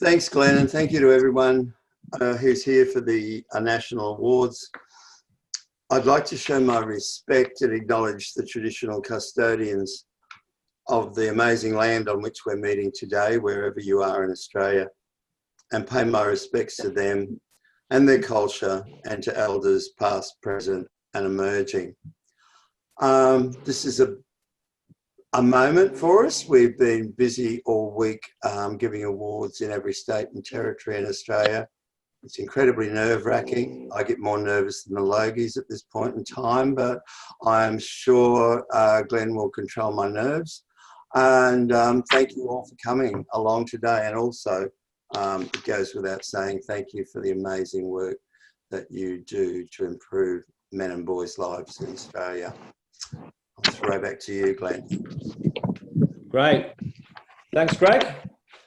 Thanks, Glenn, and thank you to everyone who's here for the National Awards. I'd like to show my respect and acknowledge the traditional custodians of the amazing land on which we're meeting today, wherever you are in Australia, and pay my respects to them and their culture and to elders past, present and emerging. This is a moment for us. We've been busy all week giving awards in every state and territory in Australia. It's incredibly nerve-wracking. I get more nervous than the Logies at this point in time, but I'm sure Glenn will control my nerves. And thank you all for coming along today. And also, it goes without saying, thank you for the amazing work that you do to improve men and boys' lives in Australia. I'll throw back to you, Glenn. Great. Thanks, Greg.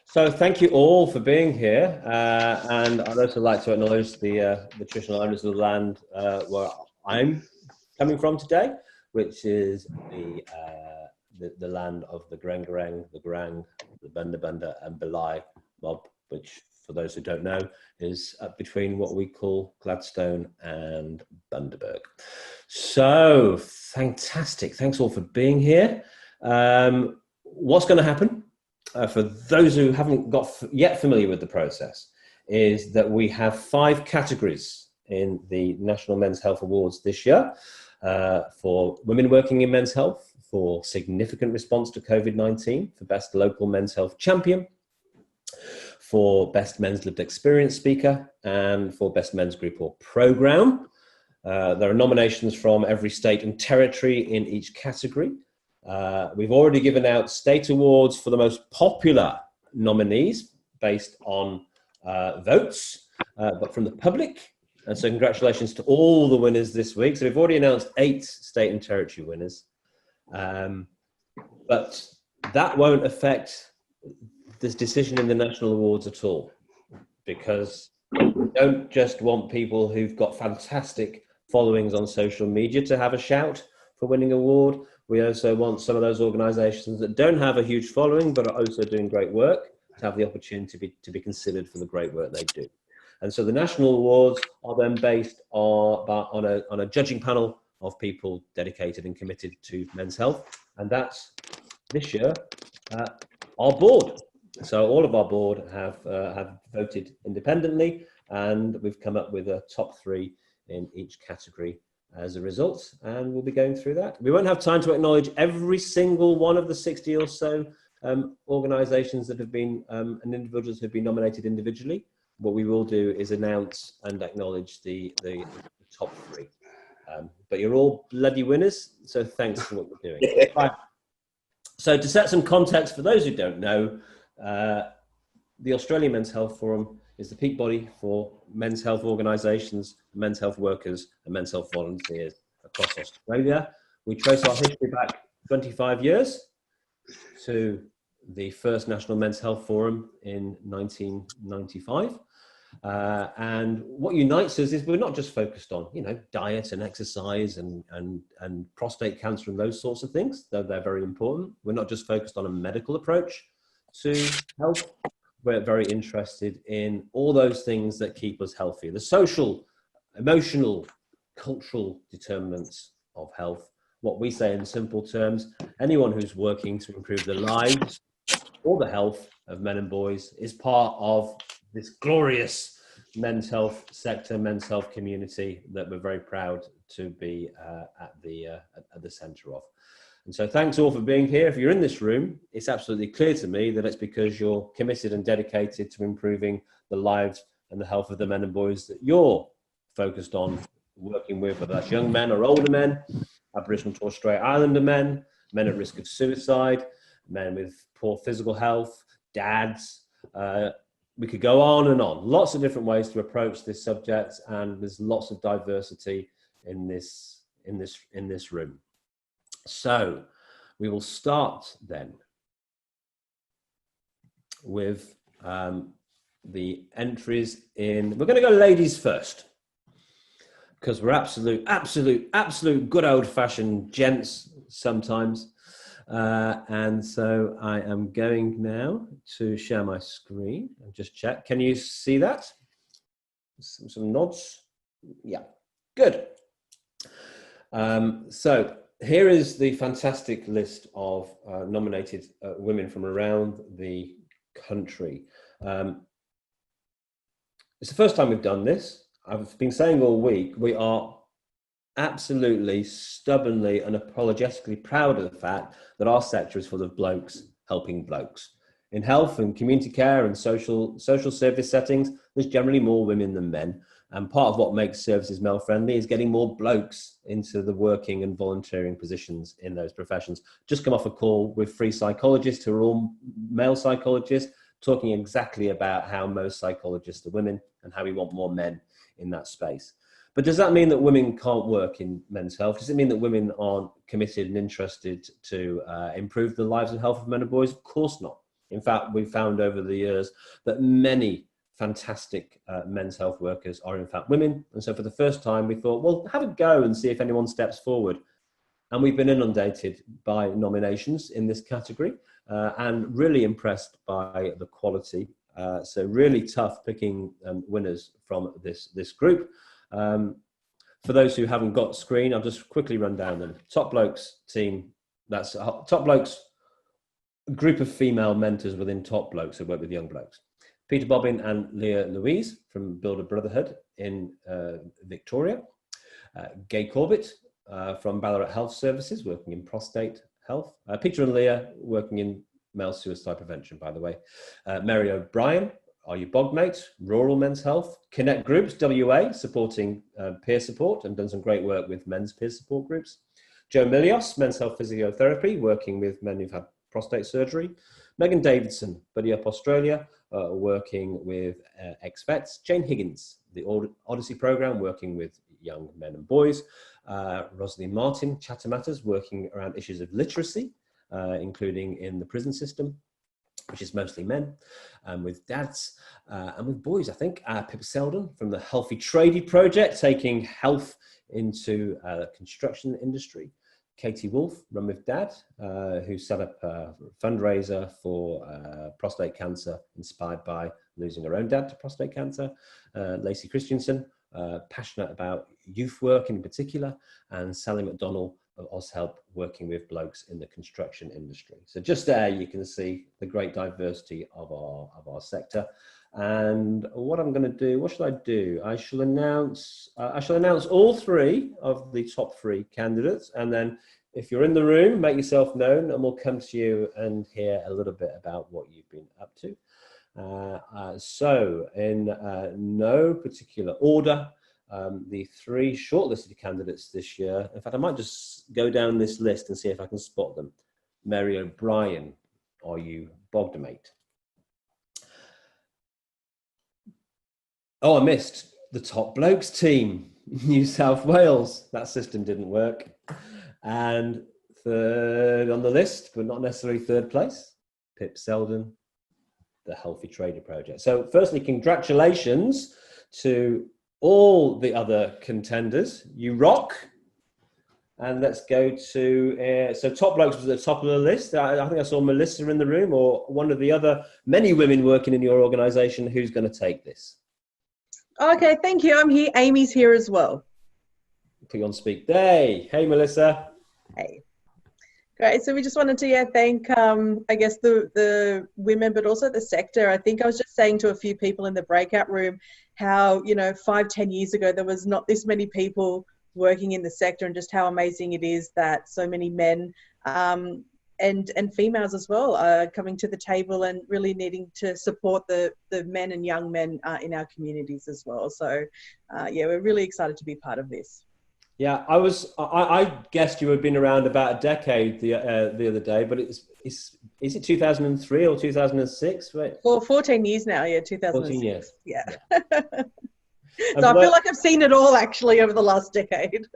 So thank you all for being here. And I'd also like to acknowledge the traditional owners of the land where I'm coming from today, which is the land of the Grengarang, the Garang, the Bunda Bunda and Belai mob, which for those who don't know is up between what we call Gladstone and Bundaberg. So fantastic. Thanks all for being here. What's going to happen? For those who haven't got yet familiar with the process, is that we have 5 categories in the National Men's Health Awards this year for women working in men's health, for significant response to COVID-19, for best local men's health champion, for best men's lived experience speaker, and for best men's group or program. There are nominations from every state and territory in each category. We've already given out state awards for the most popular nominees based on votes, but from the public. And so congratulations to all the winners this week. So we've already announced 8 state and territory winners. But that won't affect this decision in the National Awards at all, because we don't just want people who've got fantastic followings on social media to have a shout for winning an award. We also want some of those organisations that don't have a huge following but are also doing great work to have the opportunity to be considered for the great work they do. And so the National Awards are then based on a judging panel of people dedicated and committed to men's health. And that's, this year, our board. So all of our board have voted independently, and we've come up with a top 3 in each category as a result, and we'll be going through that. We won't have time to acknowledge every single one of the 60 or so organisations that have been and individuals who have been nominated individually. What we will do is announce and acknowledge the top 3. But you're all bloody winners, so thanks for what you're doing. Right. So to set some context for those who don't know, the Australian Men's Health Forum is the peak body for men's health organisations, men's health workers and men's health volunteers across Australia. We trace our history back 25 years to the first National Men's Health Forum in 1995. And what unites us is we're not just focused on, diet and exercise and prostate cancer and those sorts of things, though they're very important. We're not just focused on a medical approach to health. We're very interested in all those things that keep us healthy. The social, emotional, cultural determinants of health. What we say in simple terms, anyone who's working to improve the lives or the health of men and boys is part of this glorious men's health sector, men's health community that we're very proud to be at the centre of. And so thanks all for being here. If you're in this room, it's absolutely clear to me that it's because you're committed and dedicated to improving the lives and the health of the men and boys that you're focused on working with, whether that's young men or older men, Aboriginal and Torres Strait Islander men, men at risk of suicide, men with poor physical health, dads. We could go on and on. Lots of different ways to approach this subject, and there's lots of diversity in this room. So we will start then with the entries in. We're going to go ladies first, because we're absolute good old-fashioned gents sometimes. And so I am going now to share my screen and just check. Can you see that? Some nods. Yeah, good. So here is the fantastic list of nominated women from around the country. It's the first time we've done this. I've been saying all week, we are absolutely, stubbornly, and unapologetically proud of the fact that our sector is full of blokes helping blokes. In health and community care and social service settings, there's generally more women than men. And part of what makes services male friendly is getting more blokes into the working and volunteering positions in those professions. Just come off a call with 3 psychologists who are all male psychologists, talking exactly about how most psychologists are women and how we want more men in that space. But does that mean that women can't work in men's health? Does it mean that women aren't committed and interested to improve the lives and health of men and boys? Of course not. In fact, we've found over the years that many fantastic men's health workers are in fact women. And so for the first time, we thought, well, have a go and see if anyone steps forward. And we've been inundated by nominations in this category and really impressed by the quality. So really tough picking winners from this group. For those who haven't got screen, I'll just quickly run down them. Top Blokes team, that's Top Blokes, group of female mentors within Top Blokes who work with young blokes. Peter Bobbin and Leah Louise from Builder Brotherhood in Victoria. Gay Corbett from Ballarat Health Services, working in prostate health. Peter and Leah working in male suicide prevention, by the way. Mary O'Brien, Are You Bogmate, Rural Men's Health. Connect Groups, WA, supporting peer support and done some great work with men's peer support groups. Joe Milios, Men's Health Physiotherapy, working with men who've had prostate surgery. Megan Davidson, Buddy Up Australia, working with ex-vets. Jane Higgins, the Odyssey Programme, working with young men and boys. Rosalind Martin, Chatter Matters, working around issues of literacy, including in the prison system, which is mostly men, with dads and with boys, I think. Pip Selden from the Healthy Tradie Project, taking health into the construction industry. Katie Wolf, Run with Dad, who set up a fundraiser for prostate cancer, inspired by losing her own dad to prostate cancer. Lacey Christensen, passionate about youth work in particular, and Sally McDonnell of OzHelp, working with blokes in the construction industry. So just there you can see the great diversity of our sector. And what I'm going to do, what should I do? I shall announce all 3 of the top 3 candidates, and then if you're in the room, make yourself known, and we'll come to you and hear a little bit about what you've been up to. So in no particular order, the 3 shortlisted candidates this year. In fact, I might just go down this list and see if I can spot them. Mary O'Brien, Are You Bogmate? Oh, I missed the Top Blokes team, New South Wales. That system didn't work. And third on the list, but not necessarily third place, Pip Selden, the Healthy Tradie Project. So firstly, congratulations to all the other contenders. You rock. And let's go to, so Top Blokes was at the top of the list. I think I saw Melissa in the room, or one of the other many women working in your organisation. Who's going to take this? Okay, thank you. I'm here. Amy's here as well. Put you on speak. Hey, Melissa. Hey. Great. So we just wanted to thank, I guess, the women, but also the sector. I think I was just saying to a few people in the breakout room how, 5-10 years ago, there was not this many people working in the sector, and just how amazing it is that so many men and females as well are coming to the table and really needing to support the men and young men in our communities as well. So we're really excited to be part of this. Yeah, I guessed you had been around about a decade the other day, but is it 2003 or 2006? Right? Well, 14 years now. Yeah, 2006. 14 years. Yeah. So I feel like I've seen it all actually over the last decade.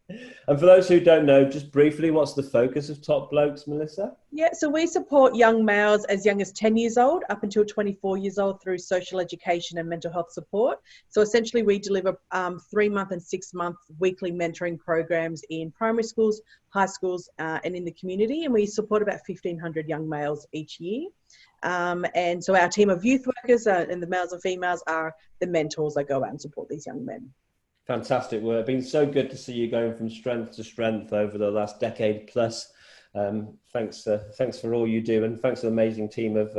And for those who don't know, just briefly, what's the focus of Top Blokes, Melissa? Yeah, so we support young males as young as 10 years old up until 24 years old through social education and mental health support. So essentially we deliver 3-month and 6-month weekly mentoring programs in primary schools, high schools and in the community. And we support about 1,500 young males each year. And so our team of youth workers and the males and females are the mentors that go out and support these young men. Fantastic work. Been so good to see you going from strength to strength over the last decade plus. Thanks for all you do, and thanks to the amazing team of.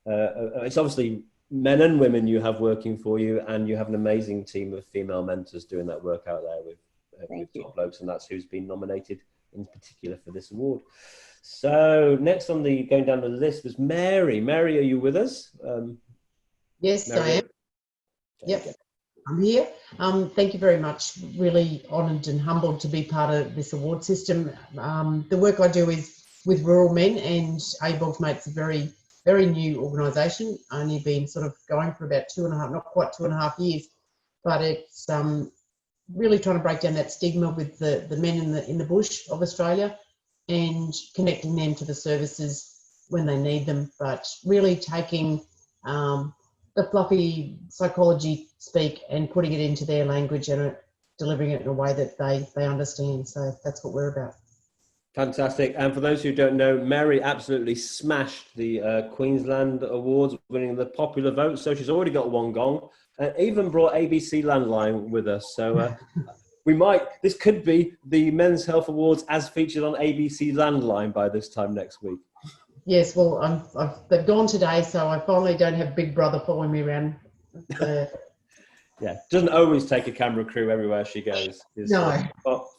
It's obviously men and women you have working for you, and you have an amazing team of female mentors doing that work out there with Top Blokes, and that's who's been nominated in particular for this award. So next on the going down the list was Mary. Mary, are you with us? Yes, Mary? I am. Yep, I'm here. Thank you very much. Really honoured and humbled to be part of this award system. The work I do is with rural men, and Able Mates a very, very new organisation, only been sort of going for about 2.5, not quite 2.5 years, but it's really trying to break down that stigma with the men in the bush of Australia and connecting them to the services when they need them, but really taking the fluffy psychology speak and putting it into their language and delivering it in a way that they understand. So that's what we're about. Fantastic. And for those who don't know, Mary absolutely smashed the Queensland Awards, winning the popular vote. So she's already got one gong, and even brought ABC Landline with us. So this could be the Men's Health Awards as featured on ABC Landline by this time next week. Yes, well, they've gone today, so I finally don't have Big Brother following me around. Yeah, doesn't always take a camera crew everywhere she goes. No.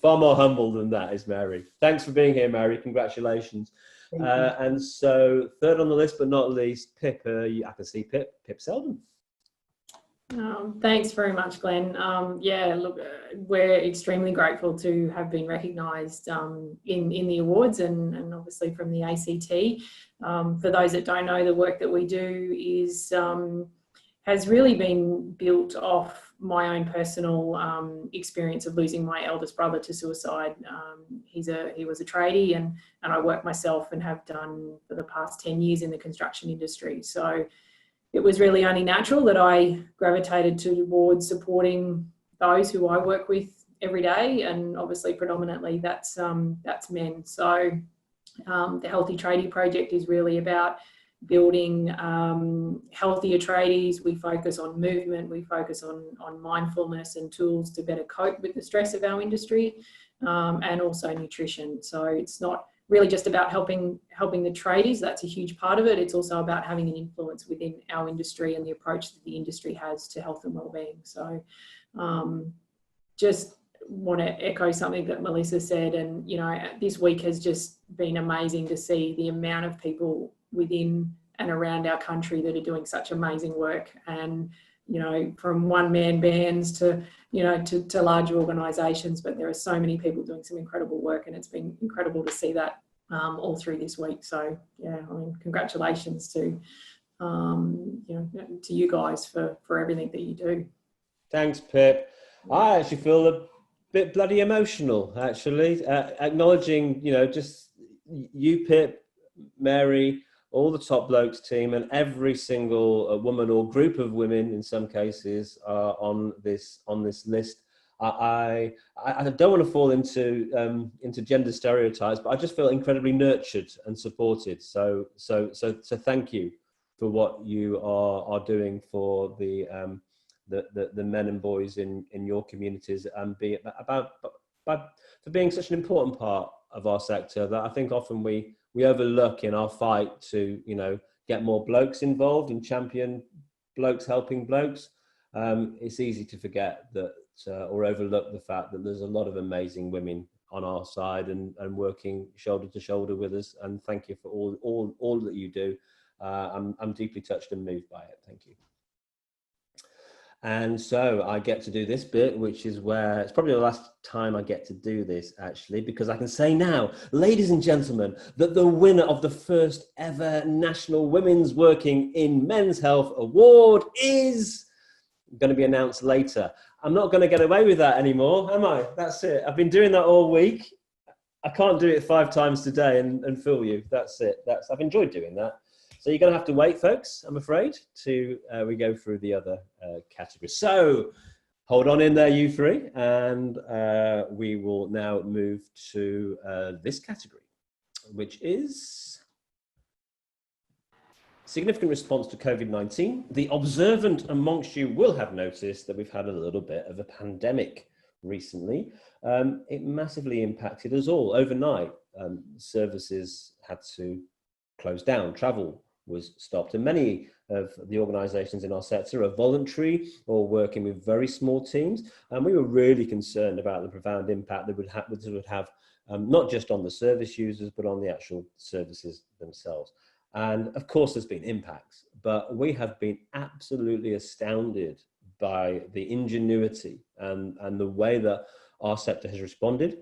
Far more humble than that is Mary. Thanks for being here, Mary. Congratulations. And so third on the list, but not least, Pip. I can see Pip Selden. Thanks very much, Glenn. Yeah, look, we're extremely grateful to have been recognised in the awards and obviously from the ACT. For those that don't know, the work that we do has really been built off my own personal experience of losing my eldest brother to suicide. He was a tradie, and I work myself and have done for the past 10 years in the construction industry. So it was really only natural that I gravitated towards supporting those who I work with every day, and obviously predominantly that's men. So the Healthy Tradie Project is really about building healthier tradies. We focus on movement, we focus on mindfulness and tools to better cope with the stress of our industry, and also nutrition. So it's not really just about helping the tradies. That's a huge part of it. It's also about having an influence within our industry and the approach that the industry has to health and wellbeing. So just want to echo something that Melissa said, and this week has just been amazing to see the amount of people within and around our country that are doing such amazing work, and from one-man bands to to larger organisations, but there are so many people doing some incredible work, and it's been incredible to see that all through this week. So yeah, I mean, congratulations to to you guys for everything that you do. Thanks, Pip. I actually feel a bit bloody emotional, actually, acknowledging just you, Pip, Mary, all the Top Blokes team, and every single woman or group of women in some cases are on this list. I don't want to fall into gender stereotypes, but I just feel incredibly nurtured and supported. So thank you for what you are doing for the men and boys in your communities, and for being such an important part of our sector that I think often we overlook in our fight to get more blokes involved and champion blokes helping blokes. It's easy to forget that or overlook the fact that there's a lot of amazing women on our side and working shoulder to shoulder with us. And thank you for all that you do. I'm deeply touched and moved by it. Thank you. And so I get to do this bit, which is where it's probably the last time I get to do this, actually, because I can say now, ladies and gentlemen, that the winner of the first ever National Women's Working in Men's Health Award is going to be announced later. I'm not going to get away with that anymore, am I? That's it. I've been doing that all week. I can't do it 5 times today and fool you. That's it. I've enjoyed doing that. So you're going to have to wait, folks, I'm afraid, till we go through the other categories. So hold on in there, you three, and we will now move to this category, which is significant response to COVID-19. The observant amongst you will have noticed that we've had a little bit of a pandemic recently. It massively impacted us all. Overnight, services had to close down, travel was stopped, and many of the organisations in our sector are voluntary or working with very small teams, and we were really concerned about the profound impact that would have not just on the service users but on the actual services themselves. And of course there's been impacts, but we have been absolutely astounded by the ingenuity and the way that our sector has responded.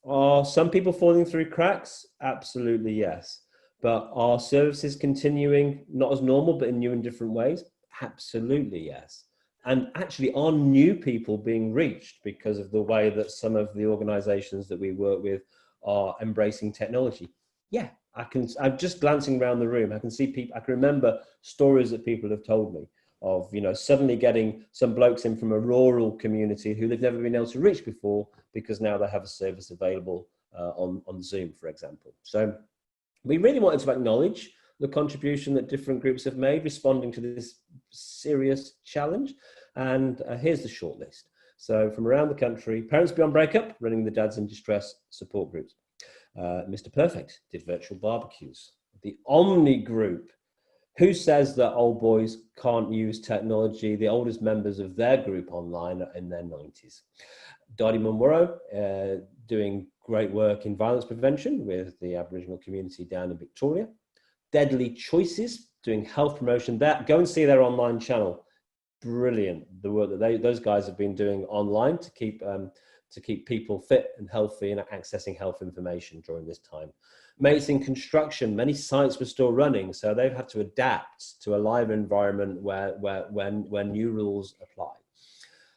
Are some people falling through cracks? Absolutely yes. But are services continuing, not as normal, but in new and different ways? Absolutely yes. And actually, are new people being reached because of the way that some of the organisations that we work with are embracing technology? Yeah, I'm just glancing around the room. I can see people, I can remember stories that people have told me of, suddenly getting some blokes in from a rural community who they've never been able to reach before because now they have a service available on Zoom, for example. So we really wanted to acknowledge the contribution that different groups have made responding to this serious challenge. And here's the shortlist. So from around the country, Parents Beyond Breakup, running the Dads in Distress support groups. Mr. Perfect did virtual barbecues. The Omni Group, who says that old boys can't use technology, the oldest members of their group online are in their 90s. Dadi Munwurro, doing great work in violence prevention with the Aboriginal community down in Victoria. Deadly Choices, doing health promotion there. Go and see their online channel. Brilliant, the work that those guys have been doing online to keep people fit and healthy and accessing health information during this time. Mates in Construction, many sites were still running, so they've had to adapt to a live environment where new rules apply.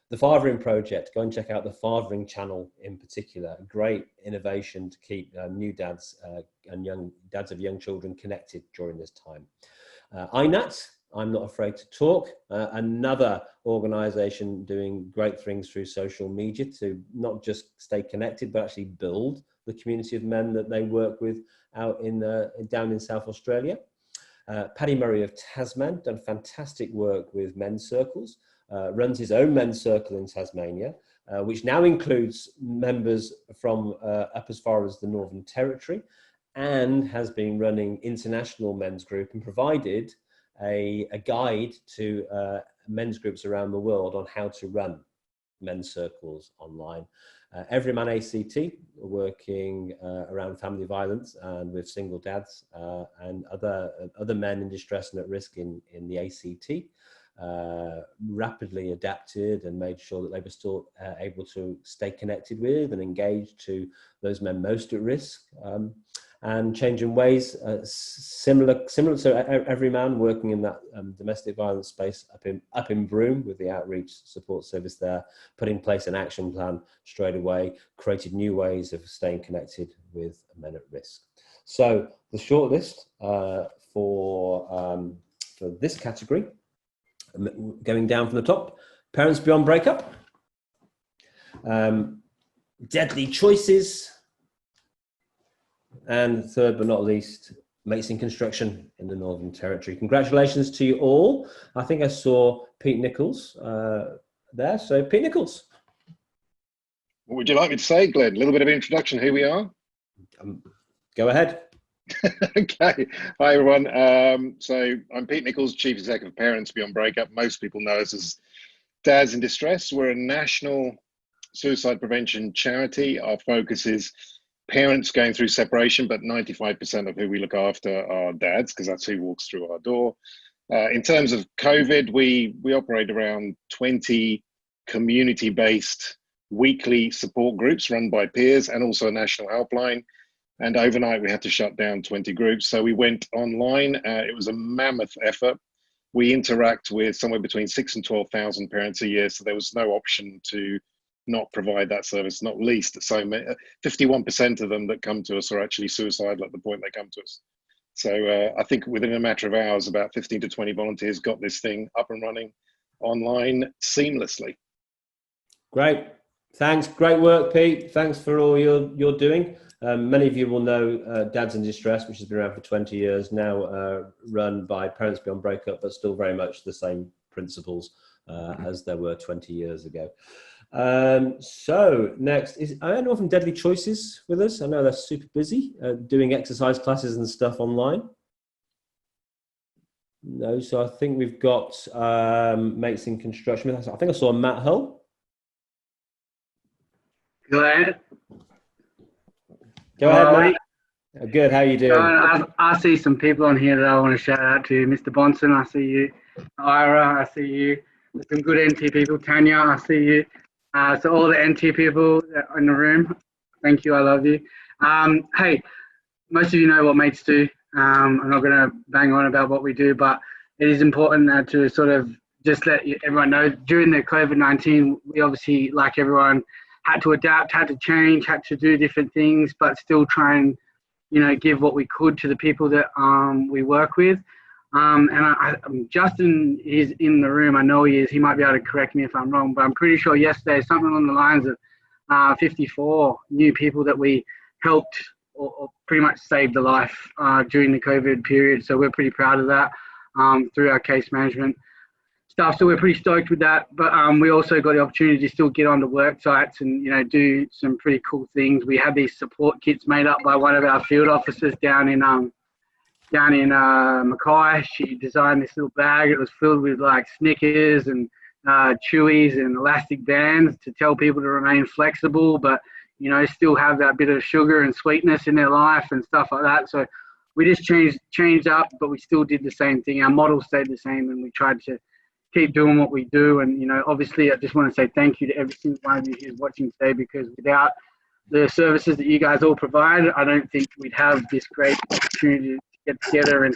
The Fathering Project, go and check out the Fathering channel in particular. Great innovation to keep new dads and young dads of young children connected during this time. INAT, I'm Not Afraid to Talk, another organisation doing great things through social media to not just stay connected, but actually build the community of men that they work with out down in South Australia. Paddy Murray of Tasman done fantastic work with men's circles, runs his own men's circle in Tasmania, which now includes members from up as far as the Northern Territory, and has been running international men's group and provided a guide to men's groups around the world on how to run men's circles online. Everyman ACT, working around family violence and with single dads and other men in distress and at risk in the ACT, rapidly adapted and made sure that they were still able to stay connected with and engaged to those men most at risk. And Changing Ways, similar to Everyman, working in that domestic violence space up in Broome with the outreach support service there, put in place an action plan straight away, created new ways of staying connected with men at risk. So the shortlist for this category, going down from the top: Parents Beyond Breakup, Deadly Choices, and third but not least, Mates in Construction in the Northern Territory. Congratulations to you all. I think I saw Pete Nichols there. So Pete Nichols. What would you like me to say, Glenn? A little bit of introduction, who we are? Go ahead. Okay. Hi, everyone. So I'm Pete Nichols, Chief Executive of Parents Beyond Breakup. Most people know us as Dads in Distress. We're a national suicide prevention charity. Our focus is parents going through separation, but 95% of who we look after are dads, because that's who walks through our door. In terms of COVID, we operate around 20 community-based weekly support groups run by peers and also a national helpline. And overnight, we had to shut down 20 groups. So we went online. It was a mammoth effort. we interact with somewhere between 6,000 and 12,000 parents a year. So there was no option to not provide that service, not least. So 51% of them that come to us are actually suicidal at the point they come to us. So I think within a matter of hours, about 15 to 20 volunteers got this thing up and running online seamlessly. Great. Thanks. Great work, Pete. Thanks for all you're doing. Many of you will know Dads in Distress, which has been around for 20 years, now run by Parents Beyond Breakup, but still very much the same principles as there were 20 years ago. So next is anyone from Deadly Choices with us? I know they're super busy doing exercise classes and stuff online. No, so I think we've got mates in construction. I think I saw Matt Hull. Go ahead. Go ahead, Matt. Good, how are you doing? I see some people on here that I want to shout out to. Mr. Bonson, I see you. Ira, I see you. There's some good NT people. Tanya, I see you. So all the NT people in the room, thank you, I love you. Hey, most of you know what mates do. I'm not going to bang on about what we do, but it is important to sort of just let everyone know during the COVID-19, we obviously, like everyone, had to adapt, had to change, had to do different things, but still try and, you know, give what we could to the people that we work with. And Justin is in the room. I know he is. He might be able to correct me if I'm wrong, but I'm pretty sure yesterday something along the lines of 54 new people that we helped or pretty much saved the life during the COVID period. So we're pretty proud of that through our case management stuff. So we're pretty stoked with that. But we also got the opportunity to still get onto work sites and, you know, do some pretty cool things. We had these support kits made up by one of our field officers down in Mackay. She designed this little bag. It was filled with like Snickers and Chewies and elastic bands to tell people to remain flexible, but, you know, still have that bit of sugar and sweetness in their life and stuff like that. So we just changed up, but we still did the same thing. Our model stayed the same, and we tried to keep doing what we do. And, you know, obviously I just want to say thank you to every single one of you who's watching today, because without the services that you guys all provide, I don't think we'd have this great opportunity to get together and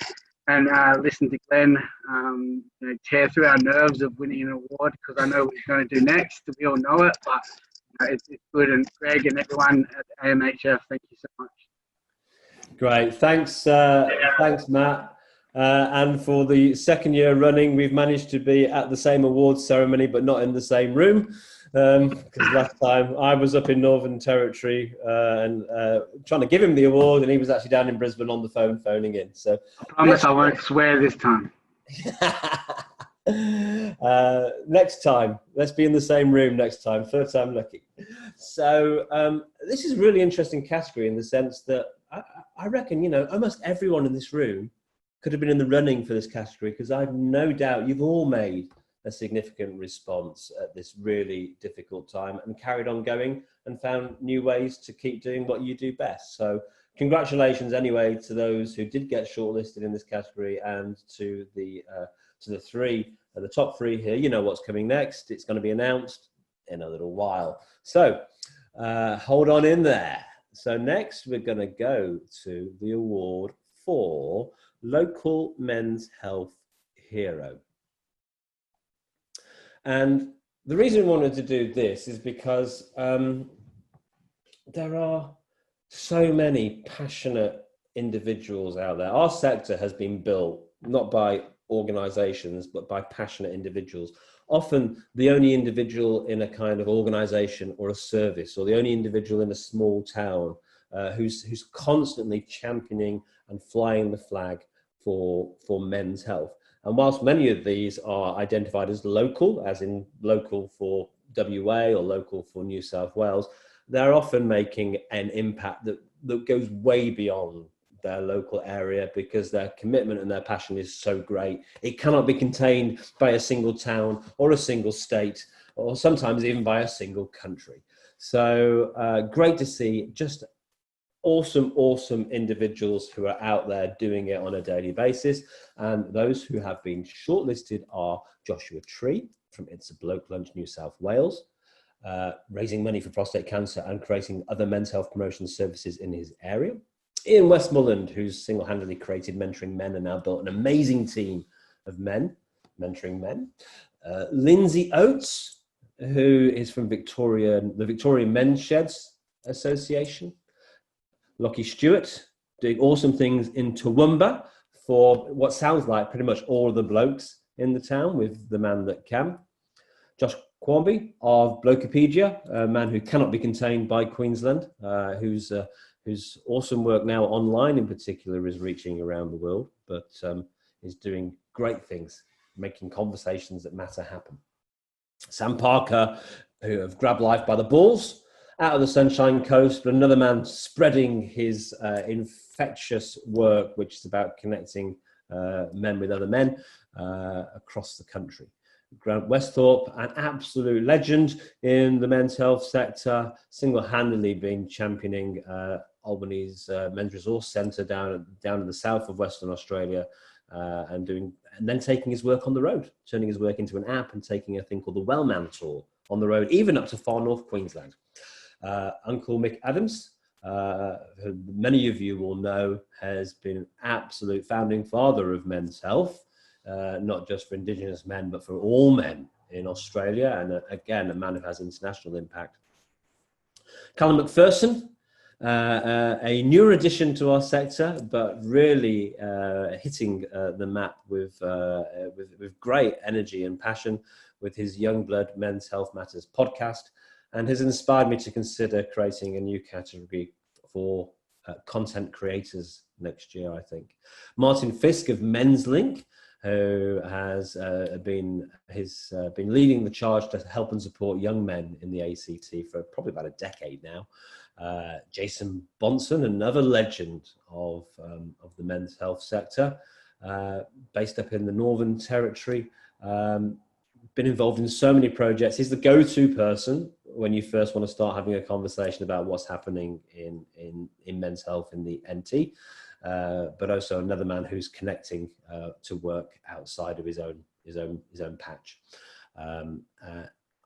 listen to Glenn you know, tear through our nerves of winning an award, because I know what he's going to do next. We all know it, but you know, it's good. And Greg and everyone at the AMHF, thank you so much. Great, thanks, thanks, Matt. And for the second year running, we've managed to be at the same awards ceremony, but not in the same room. Because last time I was up in Northern Territory and trying to give him the award, and he was actually down in Brisbane on the phone phoning in. So I promise I won't swear this time. Next time, let's be in the same room next time. Third time lucky. So this is a really interesting category in the sense that I reckon, you know, almost everyone in this room could have been in the running for this category, because I've no doubt you've all made a significant response at this really difficult time and carried on going and found new ways to keep doing what you do best. So congratulations anyway to those who did get shortlisted in this category, and to the top three here. You know what's coming next. It's going to be announced in a little while. So hold on in there. So next we're going to go to the award for Local Men's Health Hero. And the reason we wanted to do this is because there are so many passionate individuals out there. Our sector has been built not by organizations, but by passionate individuals. Often the only individual in a kind of organization or a service, or the only individual in a small town who's constantly championing and flying the flag for men's health. And whilst many of these are identified as local, as in local for WA or local for New South Wales, they're often making an impact that goes way beyond their local area, because their commitment and their passion is so great. It cannot be contained by a single town or a single state, or sometimes even by a single country. So great to see just awesome individuals who are out there doing it on a daily basis. And those who have been shortlisted are Joshua Tree from It's a Bloke Lunch, New South Wales, raising money for prostate cancer and creating other men's health promotion services in his area. Ian Westmoreland, who's single-handedly created Mentoring Men and now built an amazing team of men mentoring men. Lindsay Oates, who is from the Victorian Men's Sheds Association. Lockie Stewart, doing awesome things in Toowoomba for what sounds like pretty much all of the blokes in the town with The Man That Can. Josh Quamby of Blokopedia, a man who cannot be contained by Queensland, whose awesome work now online in particular is reaching around the world, but is doing great things, making conversations that matter happen. Sam Parker, who have grabbed life by the balls out of the Sunshine Coast, but another man spreading his infectious work, which is about connecting men with other men across the country. Grant Westhorpe, an absolute legend in the men's health sector, single-handedly been championing Albany's Men's Resource Centre down in the south of Western Australia, and then taking his work on the road, turning his work into an app and taking a thing called the Wellman Tour on the road, even up to far north Queensland. Uncle Mick Adams, who many of you will know, has been an absolute founding father of men's health. Not just for Indigenous men, but for all men in Australia, and again, a man who has international impact. Callum McPherson, a newer addition to our sector, but really hitting the map with great energy and passion with his Young Blood Men's Health Matters podcast, and has inspired me to consider creating a new category for content creators next year, I think. Martin Fisk of Men's Link, who has been leading the charge to help and support young men in the ACT for probably about a decade now. Jason Bonson, another legend of the men's health sector, based up in the Northern Territory, been involved in so many projects. He's the go-to person when you first want to start having a conversation about what's happening in men's health in the NT. But also another man who's connecting to work outside of his own patch.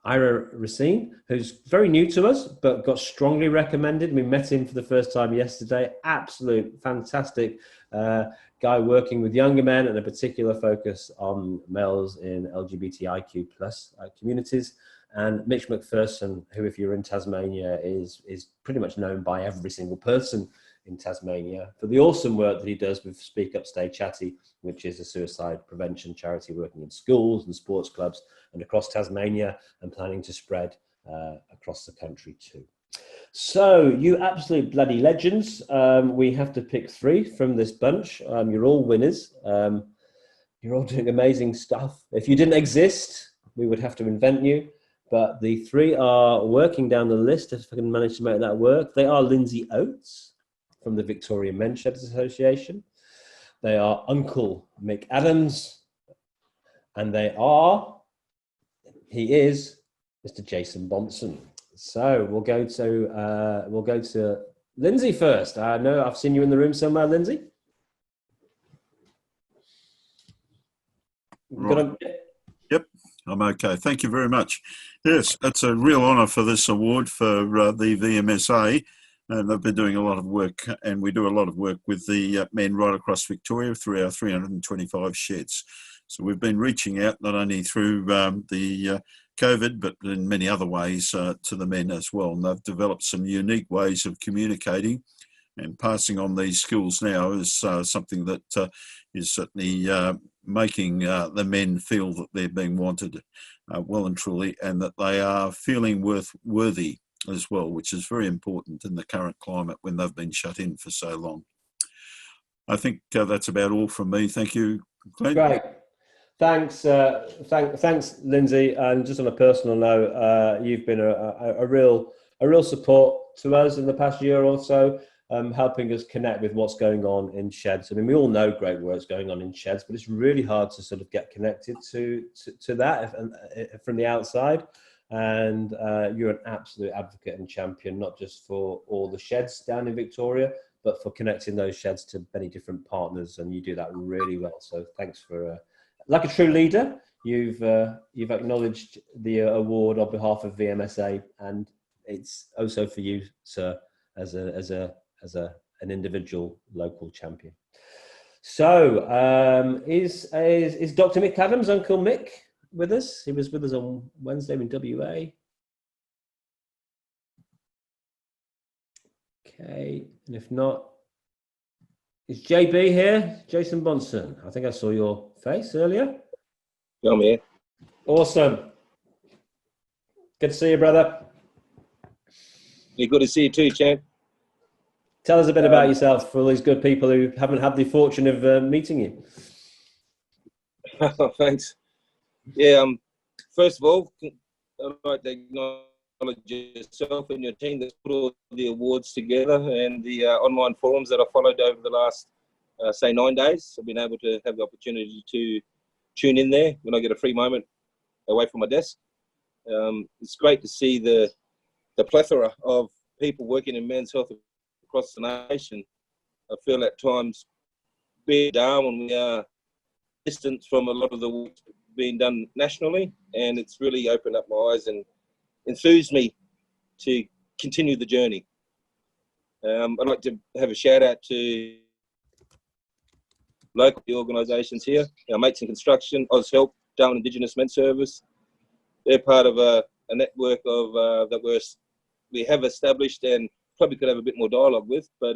Ira Racine, who's very new to us, but got strongly recommended. We met him for the first time yesterday. Absolute fantastic guy working with younger men and a particular focus on males in LGBTIQ plus communities. And Mitch McPherson, who, if you're in Tasmania, is pretty much known by every single person in Tasmania for the awesome work that he does with Speak Up, Stay Chatty, which is a suicide prevention charity working in schools and sports clubs and across Tasmania, and planning to spread across the country too. So, you absolute bloody legends. We have to pick 3 from this bunch. You're all winners. You're all doing amazing stuff. If you didn't exist, we would have to invent you. But the 3 are working down the list, if I can manage to make that work. They are Lindsay Oates from the Victorian Men's Sheds Association. They are Uncle Mick Adams. And he is Mr. Jason Bonson. So we'll go to Lindsay first. I know I've seen you in the room somewhere, Lindsay. Right. Yep, I'm okay. Thank you very much. Yes, it's a real honour for this award for the VMSA. And they've been doing a lot of work, and we do a lot of work with the men right across Victoria through our 325 sheds. So we've been reaching out not only through the COVID, but in many other ways to the men as well. And they've developed some unique ways of communicating, and passing on these skills now is something that is certainly making the men feel that they're being wanted well and truly, and that they are feeling worthy as well, which is very important in the current climate when they've been shut in for so long. I think that's about all from me. Thank you, Glenn. Great. Thanks, Lindsay. And just on a personal note, you've been a real support to us in the past year or so, helping us connect with what's going on in sheds. I mean, we all know great work's going on in sheds, but it's really hard to sort of get connected to that from the outside. And you're an absolute advocate and champion, not just for all the sheds down in Victoria, but for connecting those sheds to many different partners, and you do that really well. So thanks for, like a true leader, you've acknowledged the award on behalf of VMSA, and it's also for you, sir, as an individual local champion. So, is Dr. Mick Adams, Uncle Mick, with us? He was with us on Wednesday in WA. Okay, and if not, is JB here? Jason Bonson. I think I saw your face earlier. I'm here. Awesome. Good to see you, brother. Yeah, good to see you too, champ. Tell us a bit about yourself for all these good people who haven't had the fortune of meeting you. Thanks. Yeah, first of all, I'd like to acknowledge yourself and your team that's put all the awards together and the online forums that I followed over the last, say, 9 days. I've been able to have the opportunity to tune in there when I get a free moment away from my desk. It's great to see the plethora of people working in men's health across the nation. I feel at times being down when we are distant from a lot of the work being done nationally, and it's really opened up my eyes and enthused me to continue the journey. I'd like to have a shout out to local organisations here, our Mates in Construction, AusHelp, Darwin Indigenous Men's Service. They're part of a network of that we have established and probably could have a bit more dialogue with, but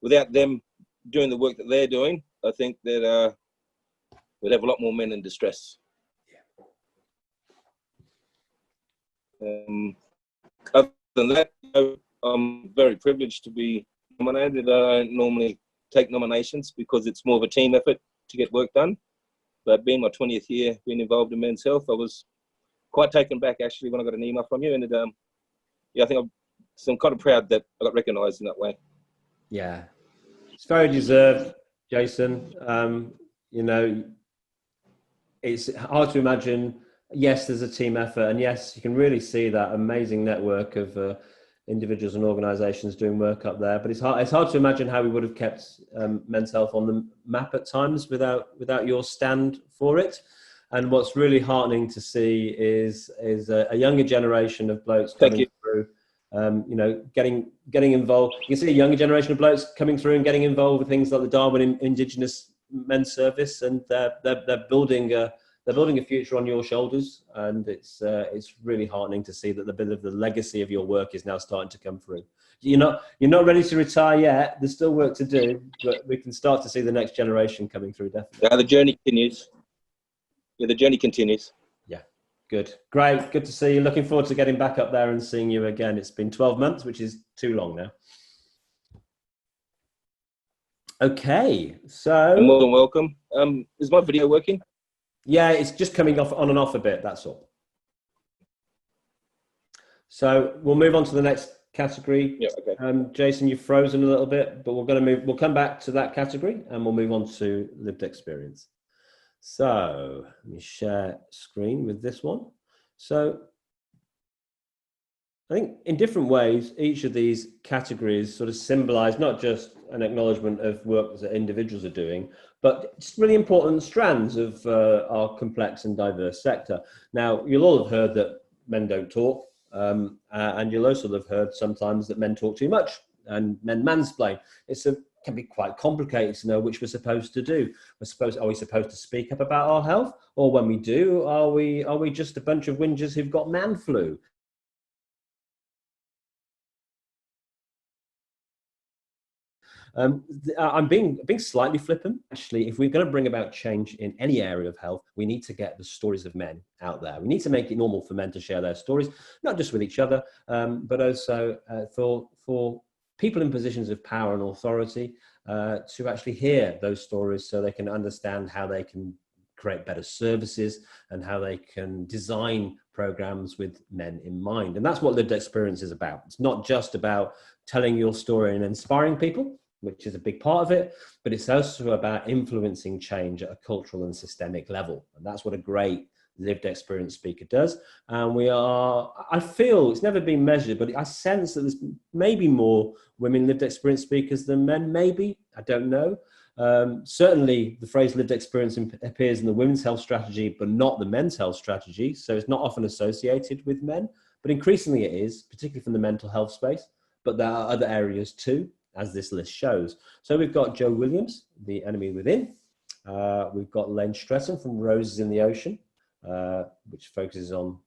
without them doing the work that they're doing, I think that we'd have a lot more men in distress. Other than that, I'm very privileged to be nominated. I don't normally take nominations because it's more of a team effort to get work done. But being my 20th year being involved in men's health, I was quite taken back actually when I got an email from you. And yeah, I think I'm kind of proud that I got recognised in that way. Yeah, it's very deserved, Jason. You know, it's hard to imagine. Yes, there's a team effort, and yes, you can really see that amazing network of individuals and organisations doing work up there. But it's hard to imagine how we would have kept men's health on the map at times without your stand for it. And what's really heartening to see is a younger generation of blokes coming through. You know, getting involved. You can see a younger generation of blokes coming through and getting involved with things like the Darwin Indigenous Men's Service, and they're building a future on your shoulders. And it's really heartening to see that the bit of the legacy of your work is now starting to come through. You're not ready to retire yet. There's still work to do, but we can start to see the next generation coming through. Definitely. Yeah, the journey continues. Yeah, the journey continues. Yeah, good, great, good to see you. Looking forward to getting back up there and seeing you again. It's been 12 months, which is too long now. Okay, so You're more than welcome. Is my video working? Yeah, it's just coming off on and off a bit. That's all. So we'll move on to the next category. Yeah. Okay. Jason, you've frozen a little bit, but we'll come back to that category and we'll move on to lived experience. So let me share screen with this one. So I think in different ways, each of these categories sort of symbolize not just an acknowledgement of work that individuals are doing, but just really important strands of our complex and diverse sector. Now, you'll all have heard that men don't talk, and you'll also have heard sometimes that men talk too much and men mansplain. Can be quite complicated to know which we're supposed to do. Are we supposed to speak up about our health? Or when we do, are we just a bunch of whingers who've got man flu? I'm being slightly flippant. Actually, if we're going to bring about change in any area of health, we need to get the stories of men out there. We need to make it normal for men to share their stories, not just with each other, but also for people in positions of power and authority to actually hear those stories so they can understand how they can create better services and how they can design programs with men in mind. And that's what lived experience is about. It's not just about telling your story and inspiring people, which is a big part of it, but it's also about influencing change at a cultural and systemic level. And that's what a great lived experience speaker does. And I feel it's never been measured, but I sense that there's maybe more women lived experience speakers than men, maybe, I don't know. Certainly the phrase lived experience appears in the women's health strategy, but not the men's health strategy. So it's not often associated with men, but increasingly it is, particularly from the mental health space, but there are other areas too. as this list shows. So we've got Joe Williams, The Enemy Within. We've got Lane Stretton from Roses in the Ocean, which focuses on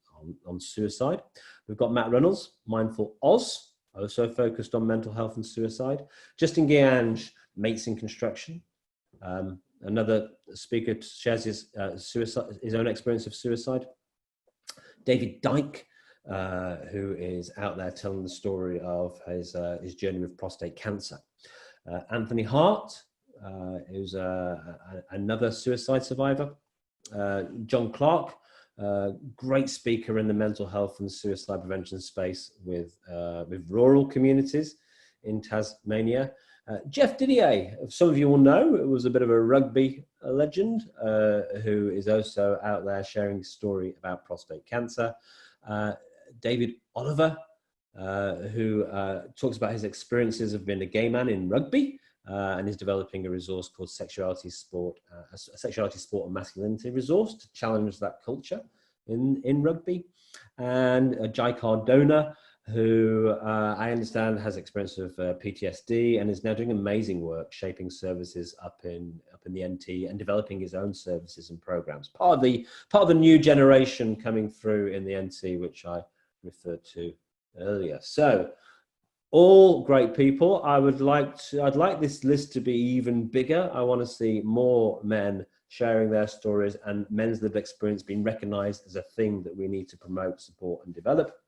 suicide. We've got Matt Reynolds, Mindful Oz, also focused on mental health and suicide. Justin Guiange, Mates in Construction. Another speaker shares his own experience of suicide. David Dyke, who is out there telling the story of his journey with prostate cancer. Anthony Hart, who's another suicide survivor. John Clark, great speaker in the mental health and suicide prevention space with rural communities in Tasmania. Jeff Didier, some of you will know, was a bit of a rugby legend who is also out there sharing his story about prostate cancer. David Oliver, who talks about his experiences of being a gay man in rugby and is developing a resource called Sexuality, Sport and Masculinity resource to challenge that culture in rugby. And Jai Cardona, who I understand has experience of PTSD and is now doing amazing work shaping services up in the NT and developing his own services and programs. Part of the new generation coming through in the NT, which I referred to earlier. So, all great people. I'd like this list to be even bigger. I want to see more men sharing their stories and men's lived experience being recognised as a thing that we need to promote, support, and develop.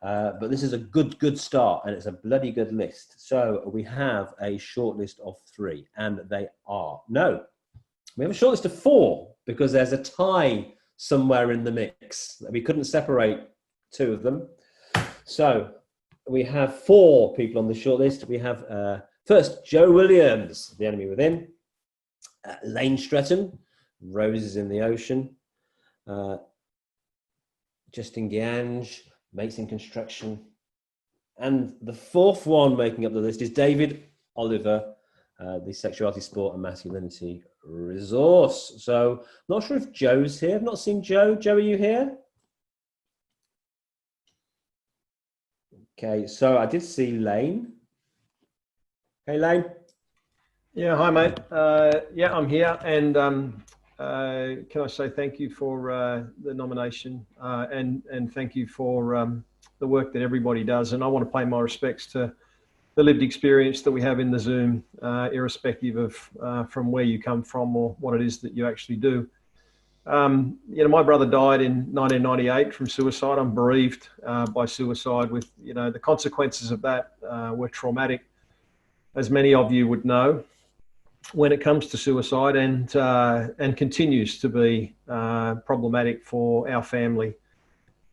But this is a good start, and it's a bloody good list. So we have a short list of 3, and we have a short list of 4 because there's a tie somewhere in the mix. We couldn't separate 2 of them. So we have 4 people on the short list. We have first Joe Williams, The Enemy Within, Lane Stretton, Roses in the Ocean, Justin Guiange, Mates in Construction, and the 4th one making up the list is David Oliver, the Sexuality, Sport and Masculinity resource. So not sure if Joe's here. I've not seen Joe. Joe, are you here? Okay, so I did see Lane. Hey, Lane. Yeah, hi, mate. Yeah, I'm here, and can I say thank you for the nomination and thank you for the work that everybody does. And I want to pay my respects to the lived experience that we have in the Zoom, irrespective of from where you come from or what it is that you actually do. My brother died in 1998 from suicide. I'm bereaved by suicide with, the consequences of that were traumatic, as many of you would know, when it comes to suicide, and continues to be problematic for our family.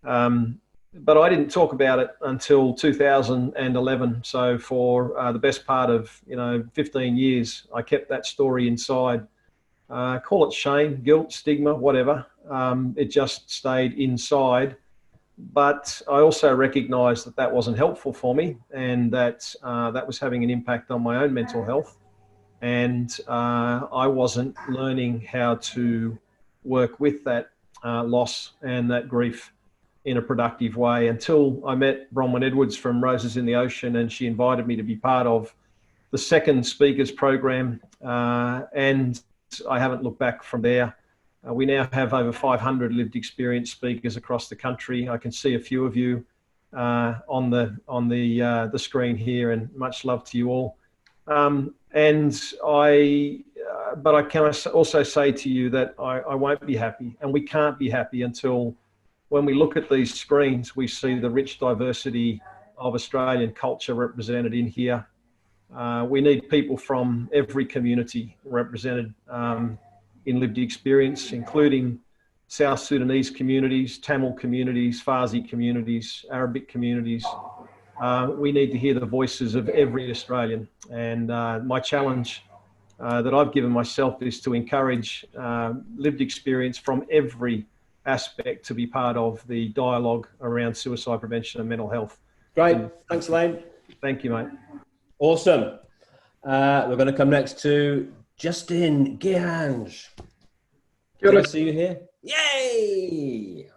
But I didn't talk about it until 2011. So for the best part of 15 years, I kept that story inside. Call it shame, guilt, stigma, whatever. It just stayed inside. But I also recognised that that wasn't helpful for me, and that that was having an impact on my own mental health. And I wasn't learning how to work with that loss and that grief in a productive way until I met Bronwyn Edwards from Roses in the Ocean, and she invited me to be part of the second speakers program, and I haven't looked back from there. We now have over 500 lived experience speakers across the country. I can see a few of you on the screen here, and much love to you all. But I can also say to you that I won't be happy, and we can't be happy until, when we look at these screens, we see the rich diversity of Australian culture represented in here. We need people from every community represented in lived experience, including South Sudanese communities, Tamil communities, Farsi communities, Arabic communities. We need to hear the voices of every Australian. And my challenge that I've given myself is to encourage lived experience from every aspect to be part of the dialogue around suicide prevention and mental health. Great. Thanks, Lane. Thank you, mate. Awesome. We're going to come next to Justin Guiange. Good to see you here. Yay!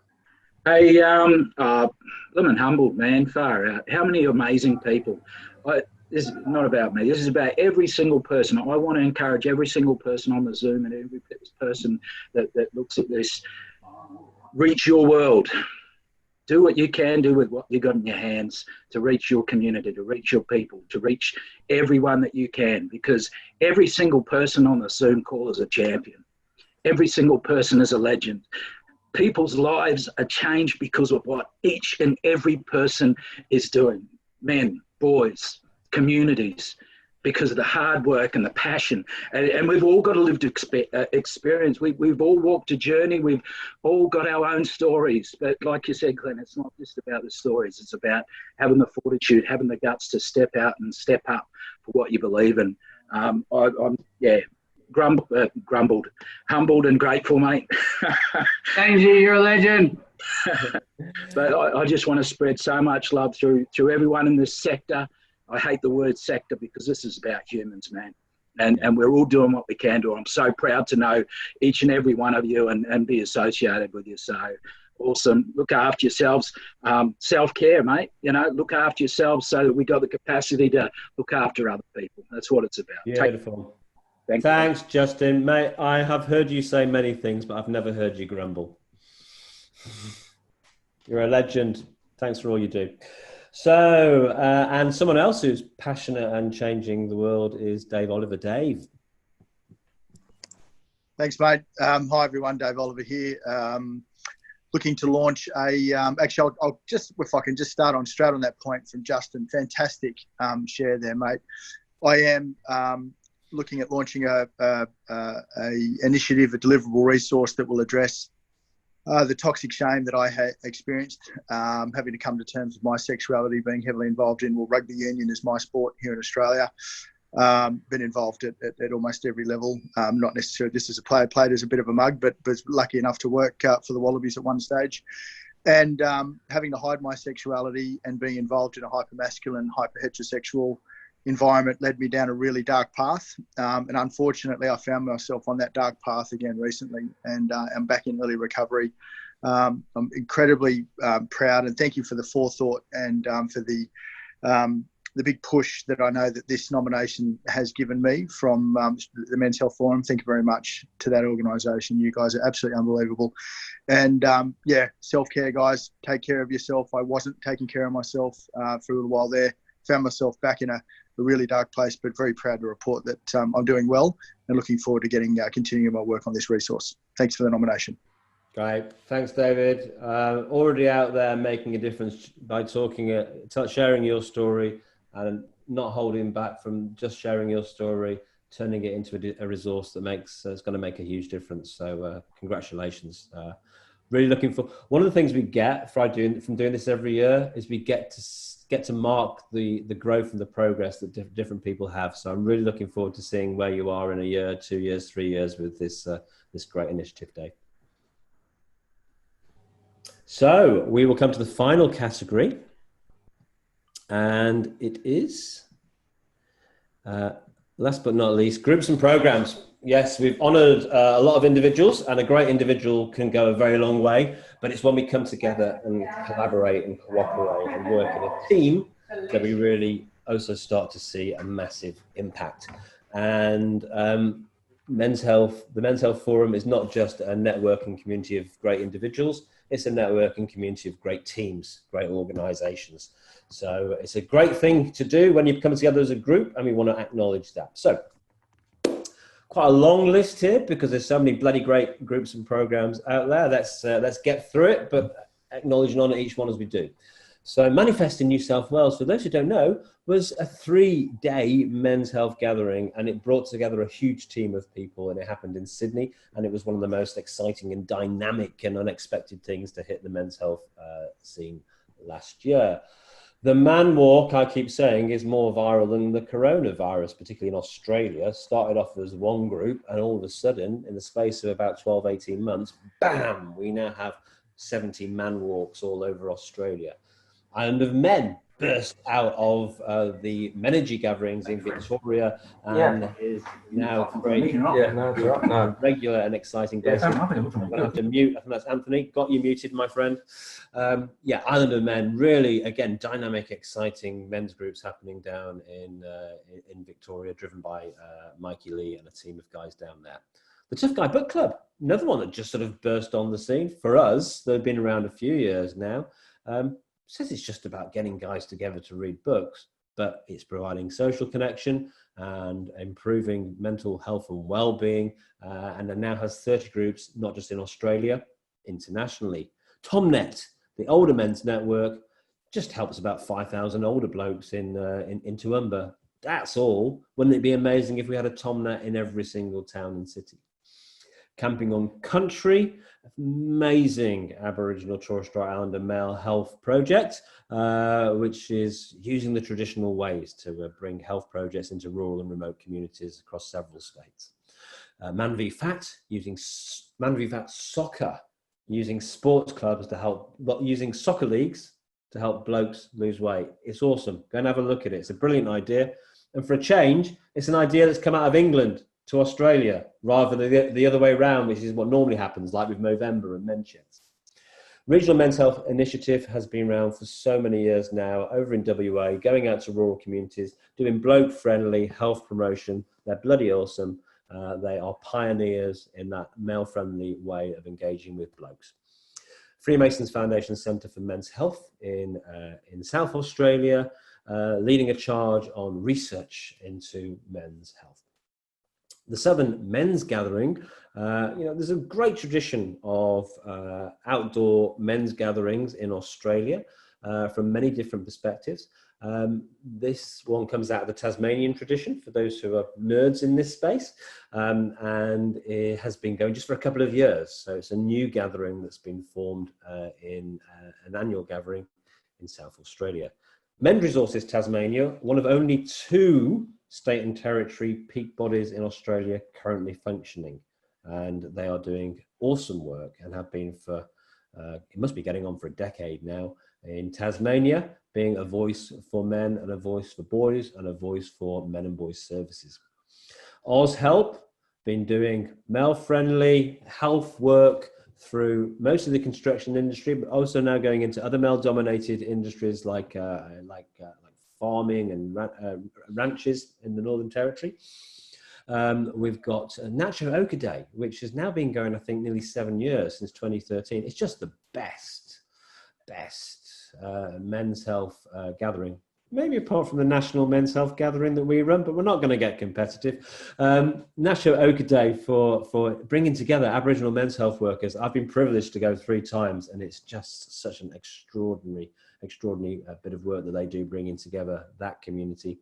Hey, I'm humbled, man. Far out. How many amazing people. this is not about me. This is about every single person. I want to encourage every single person on the Zoom and every person that looks at this. Reach your world. Do what you can do with what you got in your hands to reach your community, to reach your people, to reach everyone that you can, because every single person on the Zoom call is a champion. Every single person is a legend. People's lives are changed because of what each and every person is doing. Men, boys, communities, because of the hard work and the passion. And we've all got a lived experience. We've all walked a journey. We've all got our own stories. But like you said, Glenn, it's not just about the stories. It's about having the fortitude, having the guts to step out and step up for what you believe in. I'm grumbled, humbled and grateful, mate. Thank you, you're a legend. But I just want to spread so much love through everyone in this sector. I hate the word sector because this is about humans, man. And we're all doing what we can do. I'm so proud to know each and every one of you and be associated with you. So awesome. Look after yourselves. Self-care, mate. You know, look after yourselves so that we got the capacity to look after other people. That's what it's about. Beautiful. Thanks, Justin. Mate, I have heard you say many things, but I've never heard you grumble. You're a legend. Thanks for all you do. So, and someone else who's passionate and changing the world is Dave Oliver. Dave. Thanks, mate. Hi, everyone. Dave Oliver here. Looking to launch a, actually, I'll just, if I can just start on straight on that point from Justin. Fantastic share there, mate. I am looking at launching a initiative, a deliverable resource that will address the toxic shame that I experienced, having to come to terms with my sexuality, being heavily involved in, well, rugby union is my sport here in Australia. Been involved at almost every level, not necessarily just as a player, played as a bit of a mug, but was lucky enough to work for the Wallabies at one stage. And having to hide my sexuality and being involved in a hyper-masculine, hyper-heterosexual environment led me down a really dark path. And unfortunately, I found myself on that dark path again recently, and I'm back in early recovery. I'm incredibly proud, and thank you for the forethought and for the big push that I know that this nomination has given me from the Men's Health Forum. Thank you very much to that organisation. You guys are absolutely unbelievable. And yeah, self-care, guys. Take care of yourself. I wasn't taking care of myself for a little while there. Found myself back in a really dark place, but very proud to report that I'm doing well and looking forward to continuing my work on this resource. Thanks for the nomination. Great. Thanks, David. Already out there making a difference by sharing your story and not holding back from just sharing your story, turning it into a resource that it's going to make a huge difference. So congratulations. Really looking for, one of the things we get from doing this every year is we get to mark the growth and the progress that different people have. So I'm really looking forward to seeing where you are in a year, 2 years, 3 years with this great initiative, Dave. So we will come to the final category, and it is, last but not least, groups and programs. Yes, we've honoured a lot of individuals, and a great individual can go a very long way, but it's when we come together and collaborate and cooperate and work in a team that we really also start to see a massive impact. And the Men's Health Forum is not just a networking community of great individuals, it's a networking community of great teams, great organisations. So it's a great thing to do when you come together as a group, and we want to acknowledge that. So quite a long list here because there's so many bloody great groups and programs out there. Let's get through it, but acknowledge and honour each one as we do. So Manifest in New South Wales, for those who don't know, was a 3-day men's health gathering, and it brought together a huge team of people, and it happened in Sydney, and it was one of the most exciting and dynamic and unexpected things to hit the men's health scene last year. The Man Walk, I keep saying, is more viral than the coronavirus, particularly in Australia. Started off as one group, and all of a sudden, in the space of about 12, 18 months, bam, we now have 70 Man Walks all over Australia. And of men, burst out of the Menergy gatherings in Victoria and is now very regular and exciting guest. I'm going to have to mute. I think that's Anthony. Got you muted, my friend. Yeah, Island of Men, really, again, dynamic, exciting men's groups happening down in Victoria, driven by Mikey Lee and a team of guys down there. The Tough Guy Book Club, another one that just sort of burst on the scene. For us, they've been around a few years now. Says it's just about getting guys together to read books, but it's providing social connection and improving mental health and well-being, and it now has 30 groups, not just in Australia, internationally. TomNet, the older men's network, just helps about 5,000 older blokes in Toowoomba. That's all. Wouldn't it be amazing if we had a TomNet in every single town and city? Camping on Country, amazing Aboriginal Torres Strait Islander male health project, which is using the traditional ways to bring health projects into rural and remote communities across several states. Man v Fat, using Man v Fat soccer, using sports clubs to help, using soccer leagues to help blokes lose weight. It's awesome. Go and have a look at it. It's a brilliant idea. And for a change, it's an idea that's come out of England to Australia rather than the other way around, which is what normally happens, like with Movember and Menchets. Regional Men's Health Initiative has been around for so many years now, over in WA, going out to rural communities, doing bloke-friendly health promotion. They're bloody awesome. They are pioneers in that male-friendly way of engaging with blokes. Freemasons Foundation Centre for Men's Health in South Australia, leading a charge on research into men's health. The Southern Men's Gathering, there's a great tradition of outdoor men's gatherings in Australia from many different perspectives. This one comes out of the Tasmanian tradition, for those who are nerds in this space, and it has been going just for a couple of years. So it's a new gathering that's been formed in an annual gathering in South Australia. Men's Resources Tasmania, one of only 2 state and territory peak bodies in Australia currently functioning, and they are doing awesome work and have been for, it must be getting on for a decade now, in Tasmania, being a voice for men and a voice for boys and a voice for men and boys services. AusHelp, been doing male-friendly health work through most of the construction industry, but also now going into other male-dominated industries like farming and ranches in the Northern Territory. We've got Nacho Oka Day, which has now been going, I think, nearly 7 years, since 2013. It's just the best men's health gathering. Maybe apart from the National Men's Health Gathering that we run, but we're not going to get competitive. Nacho Oka Day for bringing together Aboriginal men's health workers. I've been privileged to go 3 times, and it's just such an extraordinary bit of work that they do, bringing together that community.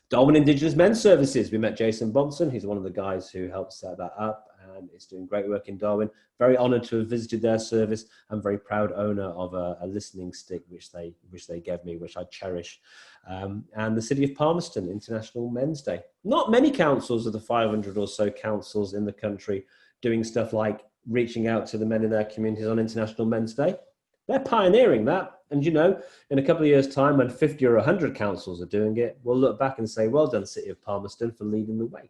Darwin Indigenous Men's Services. We met Jason Bonson. He's one of the guys who helped set that up, and is doing great work in Darwin. Very honoured to have visited their service. I'm very proud owner of a listening stick which they gave me, which I cherish. And the City of Palmerston, International Men's Day. Not many councils of the 500 or so councils in the country doing stuff like reaching out to the men in their communities on International Men's Day. They're pioneering that. And, in a couple of years' time, when 50 or 100 councils are doing it, we'll look back and say, well done, City of Palmerston, for leading the way.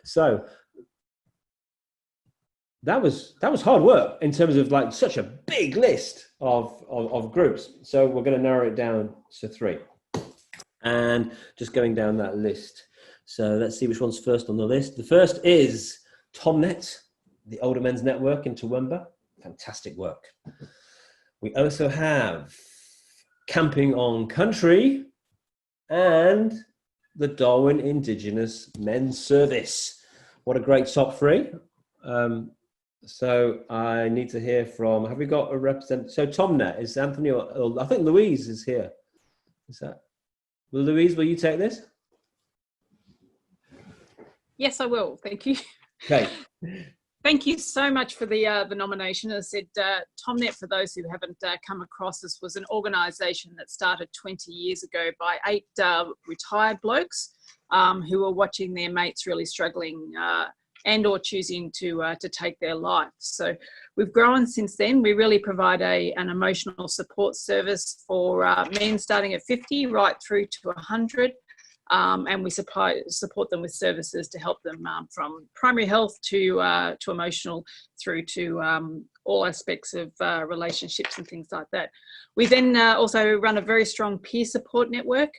So that was hard work in terms of like such a big list of groups. So we're going to narrow it down to 3. And just going down that list. So let's see which one's first on the list. The first is TomNet, the Older Men's Network in Toowoomba. Fantastic work. We also have Camping on Country and the Darwin Indigenous Men's Service. What a great top 3. So I need to hear from, have we got a representative? So TomNet, is Anthony, or I think Louise is here. Is that? Well, Louise, will you take this? Yes, I will. Thank you. Okay. Thank you so much for the nomination. As I said, TomNet, for those who haven't come across this, was an organisation that started 20 years ago by 8 retired blokes who were watching their mates really struggling and or choosing to take their life. So we've grown since then. We really provide an emotional support service for men starting at 50 right through to 100. And we support them with services to help them from primary health to emotional through to all aspects of relationships and things like that. We then also run a very strong peer support network,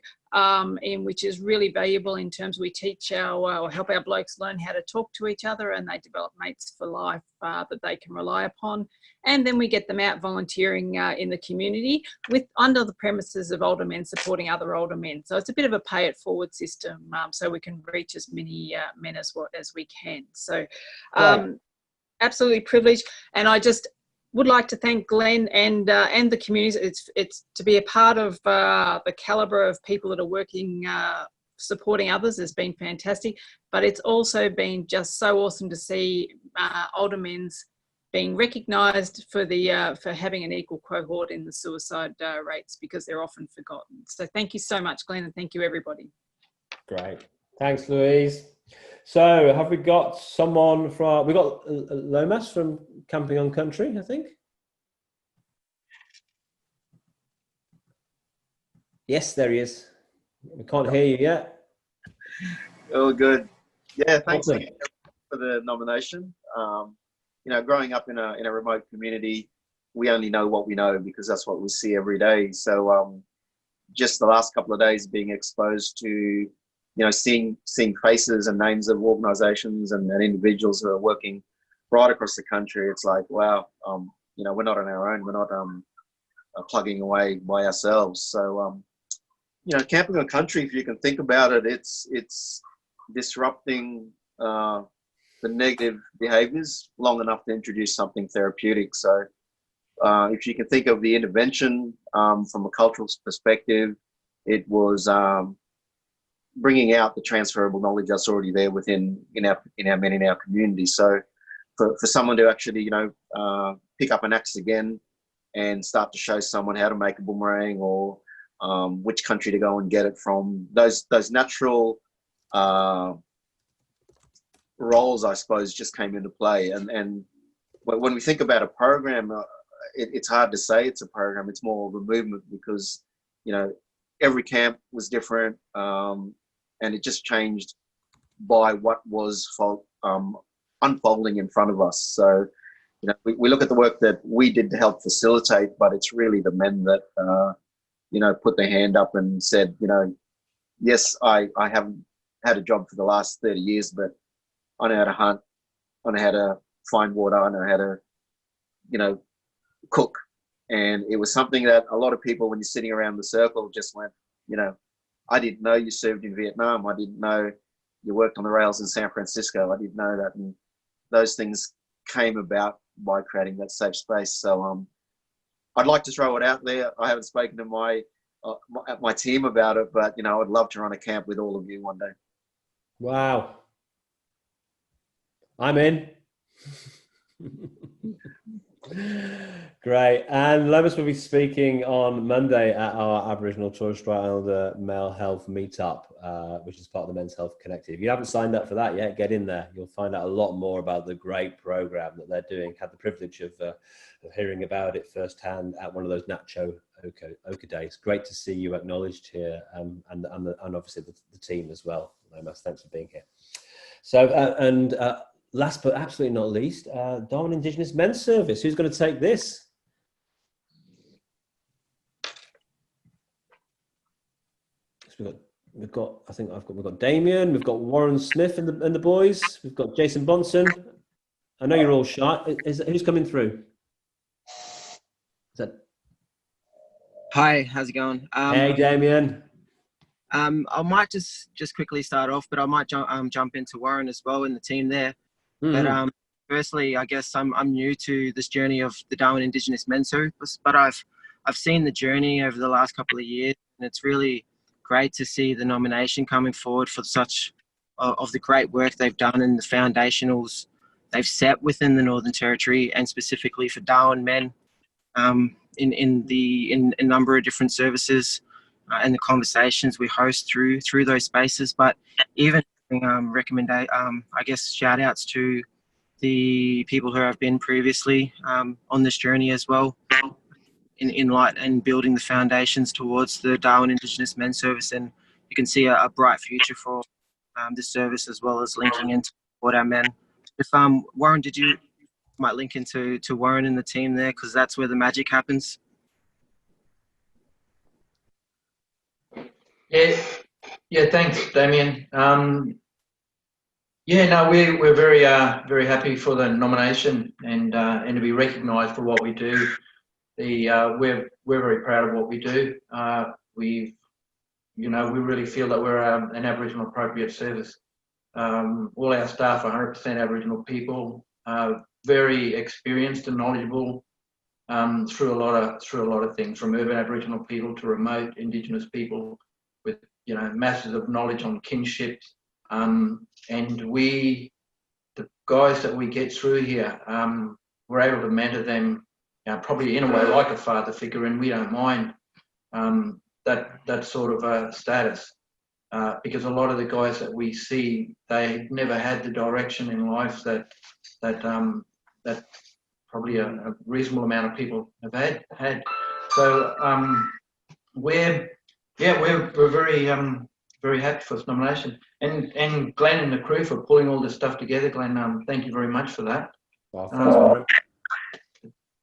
in which is really valuable in terms we teach or help our blokes learn how to talk to each other, and they develop mates for life that they can rely upon. And then we get them out volunteering in the community under the premises of older men supporting other older men. So it's a bit of a pay it forward system, so we can reach as many men as we can. So absolutely privileged. And I just would like to thank Glenn and the communities. It's to be a part of the calibre of people that are working supporting others has been fantastic, but it's also been just so awesome to see older men's being recognised for having an equal cohort in the suicide rates, because they're often forgotten. So thank you so much, Glenn, and thank you everybody. Great, thanks, Louise. So have we got someone from? We got Lomas from Camping on Country, I think. Yes, there he is. We can't hear you yet. Oh, good. Yeah, thanks Awesome. for the nomination. You know, growing up in a remote community, we only know what we know because that's what we see every day. So just the last couple of days being exposed to, you know, seeing faces and names of organizations and individuals who are working right across the country, it's like, wow, you know, we're not on our own. We're not plugging away by ourselves. So, you know, Camping on Country, if you can think about it, it's disrupting the negative behaviors long enough to introduce something therapeutic. So if you can think of the intervention from a cultural perspective, it was bringing out the transferable knowledge that's already there within in our men in our community. So for someone to actually, you know, pick up an axe again and start to show someone how to make a boomerang, or which country to go and get it from, those natural roles, I suppose, just came into play. And when we think about a program, it's hard to say it's a program. It's more of a movement, because, you know, every camp was different, and it just changed by what was unfolding in front of us. So, you know, we look at the work that we did to help facilitate, but it's really the men that, you know, put their hand up and said, you know, yes, I haven't had a job for the last 30 years, but I know how to hunt, I know how to find water, I know how to, you know, cook. And it was something that a lot of people, when you're sitting around the circle, just went, you know, I didn't know you served in Vietnam. I didn't know you worked on the rails in San Francisco. I didn't know that. And those things came about by creating that safe space. So I'd like to throw it out there. I haven't spoken to my team about it, but, you know, I'd love to run a camp with all of you one day. Wow. I'm in. Great. And Lomas will be speaking on Monday at our Aboriginal Torres Strait Islander Male Health Meetup, which is part of the Men's Health Connective. If you haven't signed up for that yet, get in there. You'll find out a lot more about the great program that they're doing. Had the privilege of hearing about it firsthand at one of those Nacho Oka days. Great to see you acknowledged here, and obviously the team as well. Lomas, thanks for being here. So, last but absolutely not least, Darwin Indigenous Men's Service. Who's going to take this? We've got Damien. We've got Warren Smith and the boys. We've got Jason Bonson. I know you're all shy. Who's coming through? Hi, how's it going? Hey, Damien. I might just quickly start off, but I might jump into Warren as well in the team there. But firstly, I guess I'm new to this journey of the Darwin Indigenous Men's Service, but I've seen the journey over the last couple of years, and it's really great to see the nomination coming forward for such of the great work they've done and the foundationals they've set within the Northern Territory, and specifically for Darwin men in a number of different services and the conversations we host through those spaces. But even I guess shout outs to the people who have been previously on this journey as well, in light and building the foundations towards the Darwin Indigenous Men's Service. And you can see a bright future for this service, as well as linking into what our men. If Warren, did you might link into Warren and the team there, because that's where the magic happens. Yeah, thanks, Damien. Yeah, no, we're very very happy for the nomination and to be recognised for what we do. We're very proud of what we do. We really feel that we're an Aboriginal appropriate service. All our staff are 100% Aboriginal people, very experienced and knowledgeable through a lot of things, from urban Aboriginal people to remote Indigenous people, with masses of knowledge on kinship. And the guys that we get through here, we're able to mentor them, probably in a way like a father figure, and we don't mind that sort of a status, because a lot of the guys that we see, they never had the direction in life that probably a reasonable amount of people have had. So we're very very happy for this nomination, and Glenn and the crew for pulling all this stuff together. Glenn, thank you very much for that. Well,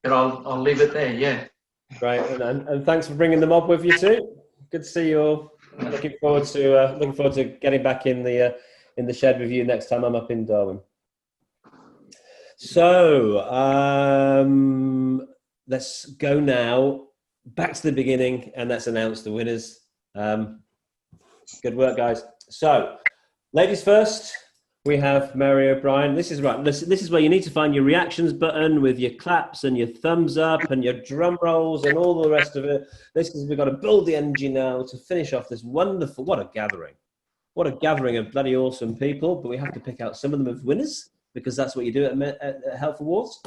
But I'll leave it there. Yeah. Great, and thanks for bringing the mob with you too. Good to see you all. Looking forward to getting back in the shed with you next time I'm up in Darwin. So let's go now back to the beginning and let's announce the winners. Good work, guys. So, ladies first. We have Mary O'Brien. This is right. This is where you need to find your reactions button with your claps and your thumbs up and your drum rolls and all the rest of it. We've got to build the energy now to finish off this wonderful. What a gathering! What a gathering of bloody awesome people. But we have to pick out some of them as winners, because that's what you do at Health Awards.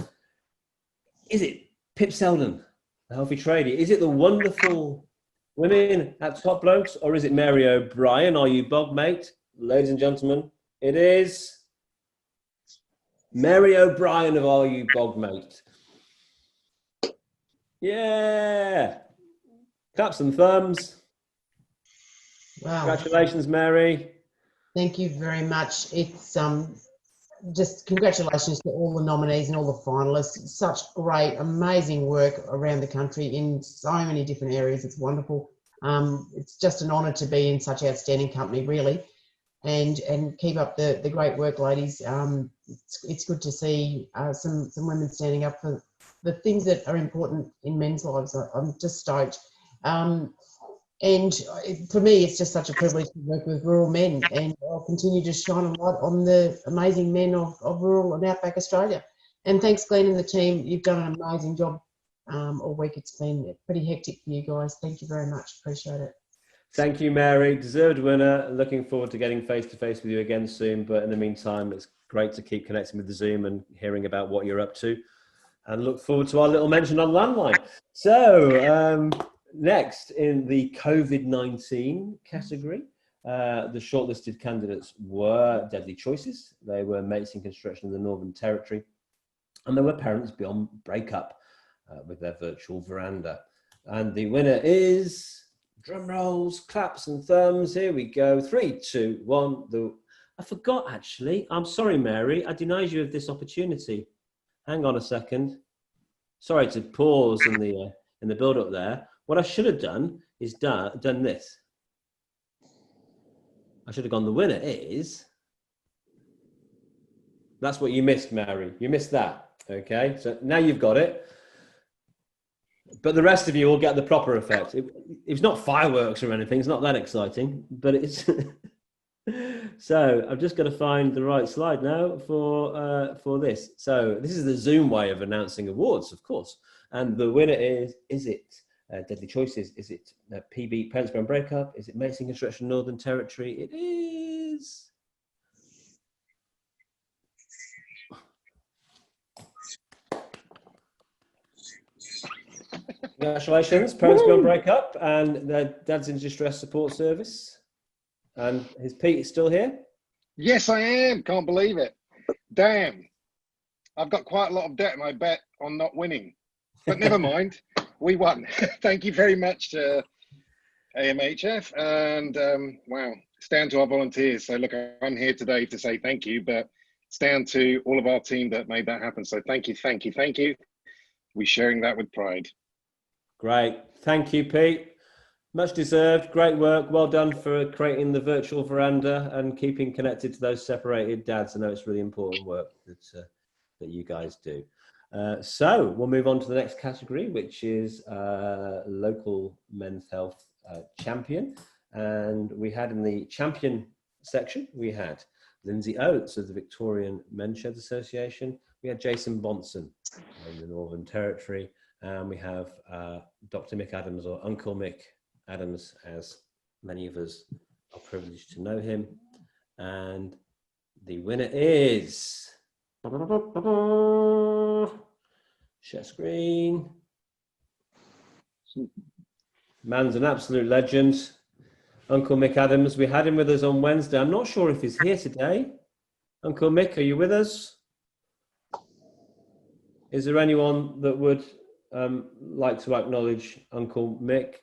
Is it Pip Selden, the healthy tradie? Is it the wonderful women at Top Blokes, or is it Mary O'Brien? Are you Bob, mate? Ladies and gentlemen, it is Mary O'Brien of Are You Bog Mate. Yeah. Claps and thumbs. Wow. Congratulations, Mary. Thank you very much. It's just congratulations to all the nominees and all the finalists. Such great, amazing work around the country in so many different areas. It's wonderful. It's just an honour to be in such outstanding company, really. And keep up the great work, ladies. It's good to see some women standing up for the things that are important in men's lives. I'm just stoked. And for me, it's just such a privilege to work with rural men, and I'll continue to shine a light on the amazing men of rural and outback Australia. And thanks, Glenn and the team. You've done an amazing job all week. It's been pretty hectic for you guys. Thank you very much. Appreciate it. Thank you, Mary. Deserved winner. Looking forward to getting face-to-face with you again soon. But in the meantime, it's great to keep connecting with the Zoom and hearing about what you're up to. And look forward to our little mention on Landline. So next, in the COVID-19 category, the shortlisted candidates were Deadly Choices. They were Mates in Construction in the Northern Territory. And they were Parents Beyond Breakup with their virtual veranda. And the winner is... drum rolls, claps and thumbs. Here we go. 3, 2, 1. I forgot, actually. I'm sorry, Mary. I denied you of this opportunity. Hang on a second. Sorry to pause in the build-up there. What I should have done is done this. I should have gone, the winner is... That's what you missed, Mary. You missed that. Okay, so now you've got it. But the rest of you will get the proper effect. It's not fireworks or anything. It's not that exciting, but it's... So I've just got to find the right slide now for this. So this is the Zoom way of announcing awards, of course. And the winner is it Deadly Choices? Is it PB, Parents Beyond Breakup? Is it Mates in Construction Northern Territory? It is... Congratulations, Parents Beyond Breakup and their Dads in Distress Support Service. And is Pete still here? Yes, I am. Can't believe it. Damn. I've got quite a lot of debt, and I bet on not winning. But never mind. We won. Thank you very much to AMHF. And wow, it's down to our volunteers. So look, I'm here today to say thank you, but it's down to all of our team that made that happen. So thank you, thank you, thank you. We're sharing that with pride. Great. Thank you, Pete. Much deserved. Great work. Well done for creating the virtual veranda and keeping connected to those separated dads. I know it's really important work that you guys do. So we'll move on to the next category, which is local men's health champion. And we had in the champion section, we had Lindsay Oates of the Victorian Men's Sheds Association. We had Jason Bonson in the Northern Territory. And we have Dr. Mick Adams, or Uncle Mick Adams, as many of us are privileged to know him. And the winner is... Share screen. Man's an absolute legend. Uncle Mick Adams. We had him with us on Wednesday. I'm not sure if he's here today. Uncle Mick, are you with us? Is there anyone that would like to acknowledge Uncle Mick?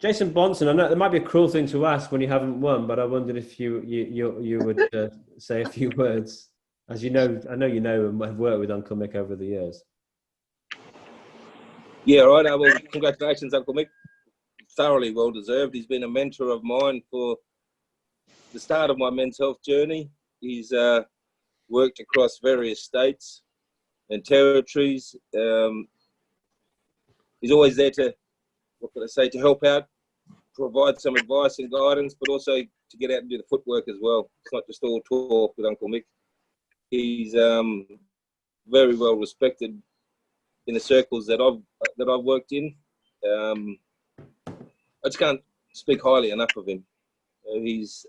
Jason Bonson, I know there might be a cruel thing to ask when you haven't won, but I wondered if you would say a few words. As you know, I know you know and have worked with Uncle Mick over the years. Yeah, right. Well, congratulations, Uncle Mick. Thoroughly well deserved. He's been a mentor of mine for the start of my men's health journey. He's worked across various states and territories. He's always there to, what can I say, to help out, provide some advice and guidance, but also to get out and do the footwork as well. It's not just all talk with Uncle Mick. He's very well respected in the circles that I've worked in. I just can't speak highly enough of him. He's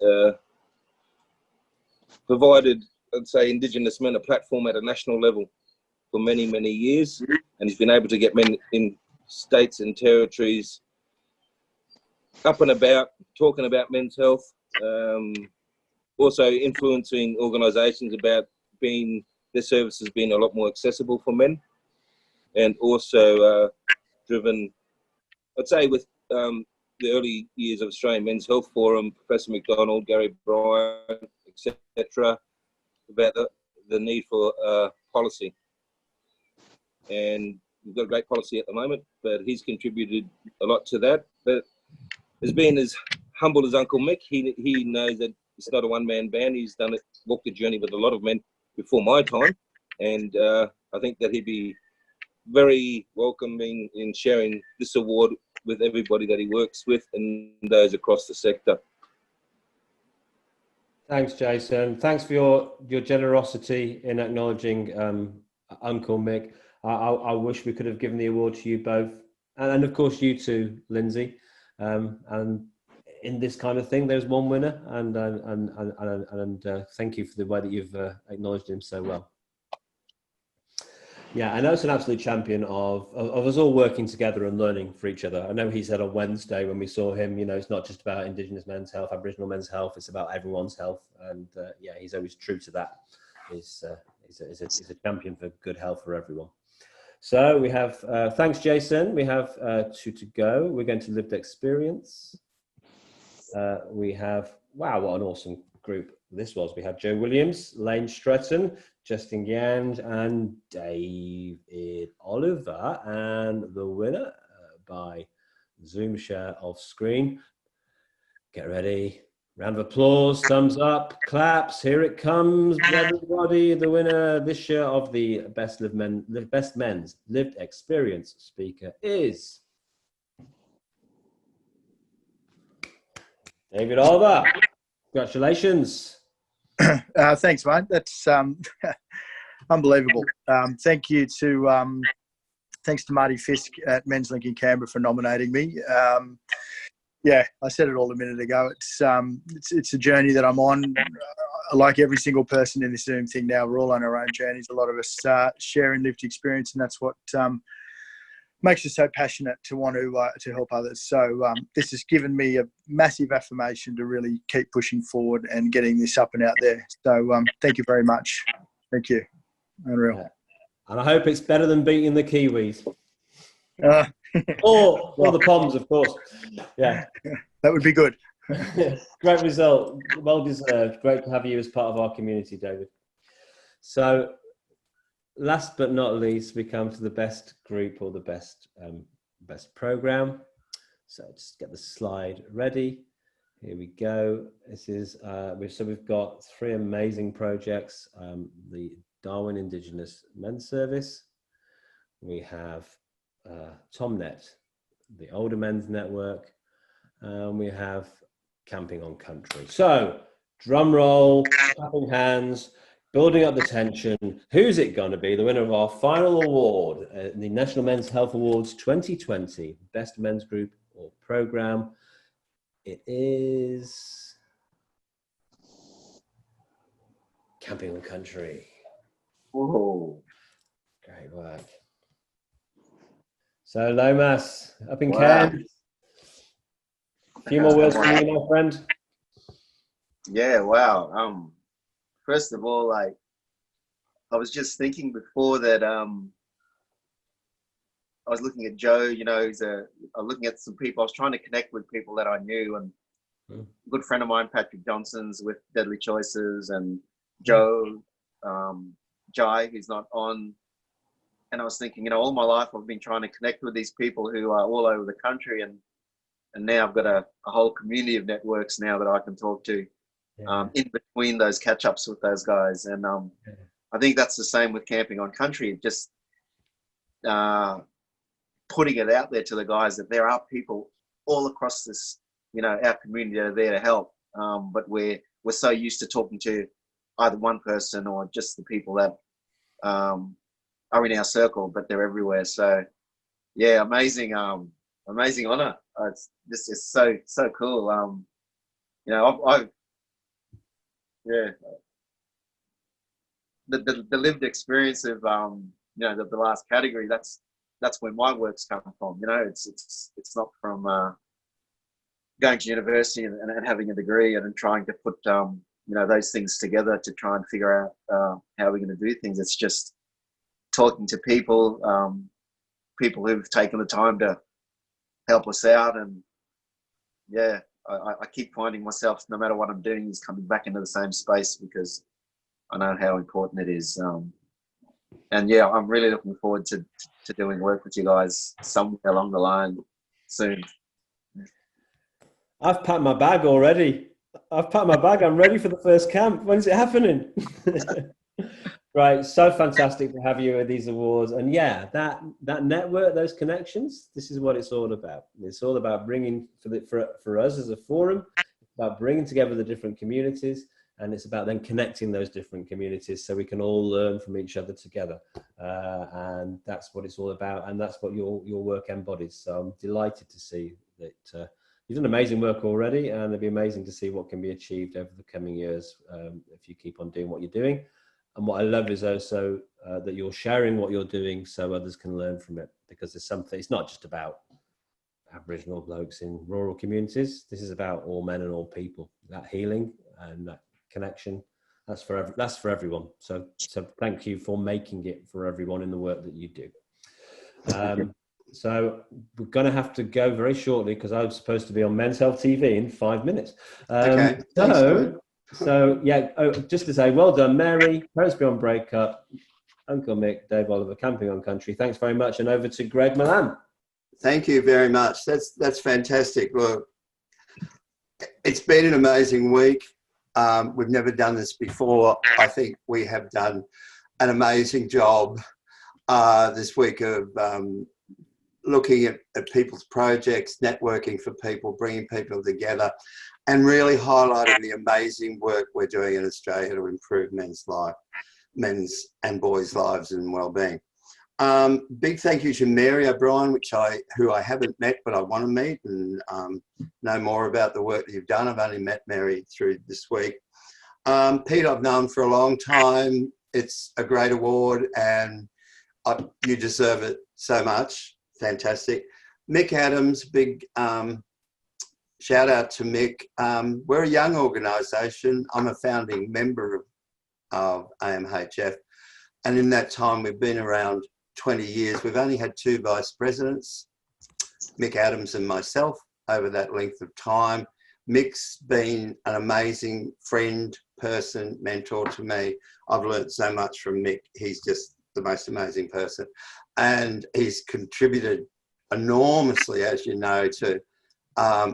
provided, I'd say, Indigenous men a platform at a national level for many, many years, and he's been able to get men in states and territories up and about, talking about men's health, also influencing organisations about their services being a lot more accessible for men, and also driven, I'd say, with the early years of Australian Men's Health Forum, Professor McDonald, Gary Bryan, etc., about the need for policy. And we've got a great policy at the moment, but he's contributed a lot to that. But as being as humble as Uncle Mick, he knows that it's not a one-man band. He's walked the journey with a lot of men before my time, and I think that he'd be very welcoming in sharing this award with everybody that he works with and those across the sector. Thanks, Jason. Thanks for your generosity in acknowledging Uncle Mick. I wish we could have given the award to you both, and of course you too, Lindsay. And in this kind of thing, there's one winner, and thank you for the way that you've acknowledged him so well. Yeah, I know it's an absolute champion of us all working together and learning for each other. I know he said on Wednesday when we saw him, you know, it's not just about Indigenous men's health, Aboriginal men's health, it's about everyone's health. And yeah, he's always true to that. He's a champion for good health for everyone. So we have, thanks, Jason. We have two to go. We're going to lived experience. We have, wow, what an awesome group this was. We had Joe Williams, Lane Stretton, Justin Gand, and David Oliver. And the winner by Zoom share off screen. Get ready. Round of applause, thumbs up, claps. Here it comes, everybody. The winner this year of the Best Men's Lived Experience speaker is David Oliver. Congratulations. Thanks, mate. That's unbelievable. Thanks to Marty Fisk at Men's Link in Canberra for nominating me. Yeah, I said it all a minute ago. It's a journey that I'm on. Like every single person in this Zoom thing now, we're all on our own journeys. A lot of us sharing lived experience, and that's what makes you so passionate to want to help others. So this has given me a massive affirmation to really keep pushing forward and getting this up and out there. So thank you very much. Thank you. Unreal. Yeah. And I hope it's better than beating the Kiwis. Or the Poms, of course. Yeah. That would be good. Great result. Well deserved. Great to have you as part of our community, David. So, last but not least, we come to the best group or the best program. So just get the slide ready. Here we go. This is we've got 3 amazing projects. The Darwin Indigenous Men's Service. We have TomNet, the Older Men's Network, and we have Camping on Country. So, drum roll, clapping hands, building up the tension. Who's it going to be? The winner of our final award, the National Men's Health Awards 2020, Best Men's Group or Program. It is Camping on Country. Whoa. Great work. So, Lomas, up in Wow. Cairns. A few more words from you, my friend. Yeah, wow. First of all, like, I was just thinking before that I was looking at Joe, you know, I'm looking at some people. I was trying to connect with people that I knew, and a good friend of mine, Patrick Johnson's with Deadly Choices, and Joe, Jai, who's not on. And I was thinking, you know, all my life I've been trying to connect with these people who are all over the country, and now I've got a whole community of networks now that I can talk to in between those catch-ups with those guys. And I think that's the same with Camping on Country, just putting it out there to the guys that there are people all across this, you know, our community that are there to help. But we're so used to talking to either one person or just the people that are in our circle, but they're everywhere. So yeah, amazing honor. This is so cool. You know, I've the lived experience of you know, the last category. That's where my work's come from. You know, it's not from going to university and having a degree and trying to put you know, those things together to try and figure out how we're going to do things. It's just talking to people, people who've taken the time to help us out. And yeah, I keep finding myself, no matter what I'm doing, is coming back into the same space because I know how important it is. And yeah, I'm really looking forward to doing work with you guys somewhere along the line soon. I've packed my bag already. I'm ready for the first camp. When's it happening? Right, so fantastic to have you at these awards. And yeah, that network, those connections, this is what it's all about. It's all about bringing, for us as a forum, it's about bringing together the different communities, and it's about then connecting those different communities so we can all learn from each other together. And that's what it's all about, and that's what your work embodies. So I'm delighted to see that you've done amazing work already, and it'll be amazing to see what can be achieved over the coming years if you keep on doing what you're doing. And what I love is also that you're sharing what you're doing so others can learn from it, because there's something, it's not just about Aboriginal blokes in rural communities. This is about all men and all people, that healing and that connection. That's for everyone. So thank you for making it for everyone in the work that you do. So we're going to have to go very shortly because I was supposed to be on Men's Health TV in 5 minutes. Okay. So yeah, just to say, well done, Mary, Parents Beyond Breakup, Uncle Mick, Dave Oliver, Camping on Country. Thanks very much, and over to Greg Milan. Thank you very much. That's fantastic. Look, it's been an amazing week. We've never done this before. I think we have done an amazing job this week of looking at people's projects, networking for people, bringing people together, and really highlighting the amazing work we're doing in Australia to improve men's and boys' lives and well-being. Big thank you to Mary O'Brien, who I haven't met, but I want to meet and know more about the work that you've done. I've only met Mary through this week. Pete, I've known for a long time. It's a great award, and you deserve it so much. fantastic. Mick Adams, big shout out to Mick. We're a young organisation. I'm a founding member of AMHF. And in that time, we've been around 20 years. We've only had 2 vice presidents, Mick Adams and myself, over that length of time. Mick's been an amazing friend, person, mentor to me. I've learned so much from Mick. He's just the most amazing person. And he's contributed enormously, as you know, to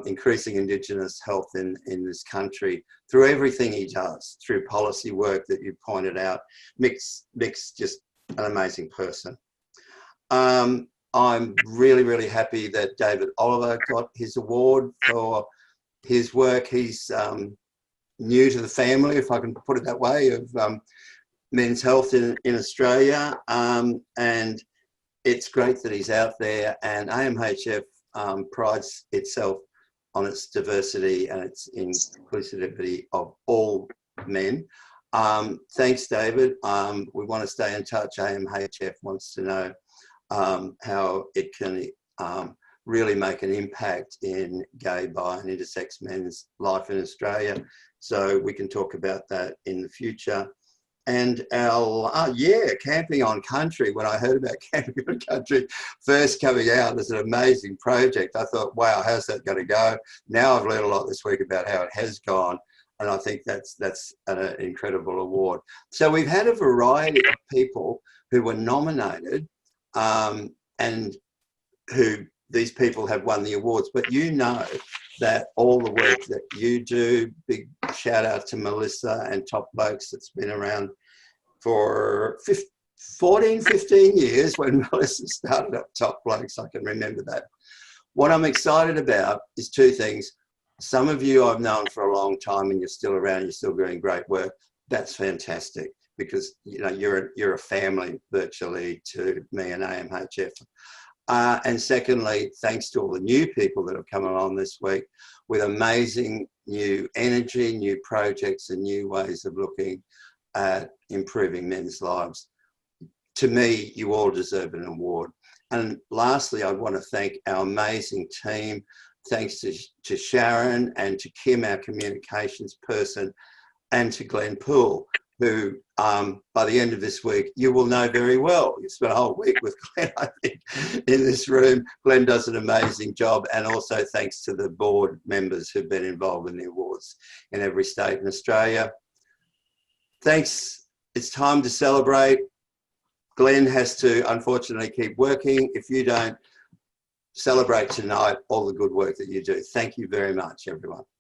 increasing Indigenous health in this country through everything he does, through policy work that you pointed out. Mick's just an amazing person. I'm really, really happy that David Oliver got his award for his work. He's new to the family, if I can put it that way, of men's health in Australia. And it's great that he's out there, and AMHF prides itself on its diversity and its inclusivity of all men. Thanks, David. We want to stay in touch. AMHF wants to know how it can really make an impact in gay, bi and intersex men's life in Australia. So we can talk about that in the future. And our, Camping on Country, when I heard about Camping on Country first coming out as an amazing project, I thought, wow, how's that going to go? Now I've learned a lot this week about how it has gone. And I think that's an incredible award. So we've had a variety of people who were nominated and who these people have won the awards. But you know that all the work that you do, big shout out to Melissa and Top Blokes that's been around for 14, 15 years when Melissa started up Top Blokes. I can remember that. What I'm excited about is 2 things. Some of you I've known for a long time and you're still around, you're still doing great work. That's fantastic because you know you're a family virtually to me and AMHF. And secondly, thanks to all the new people that have come along this week with amazing new energy, new projects and new ways of looking at improving men's lives. To me, you all deserve an award. And lastly, I want to thank our amazing team. Thanks to Sharon and to Kim, our communications person, and to Glenn Poole, who by the end of this week, you will know very well. You spent a whole week with Glenn, I think, in this room. Glenn does an amazing job. And also thanks to the board members who've been involved in the awards in every state in Australia. Thanks. It's time to celebrate. Glenn has to, unfortunately, keep working. If you don't celebrate tonight, all the good work that you do. Thank you very much, everyone.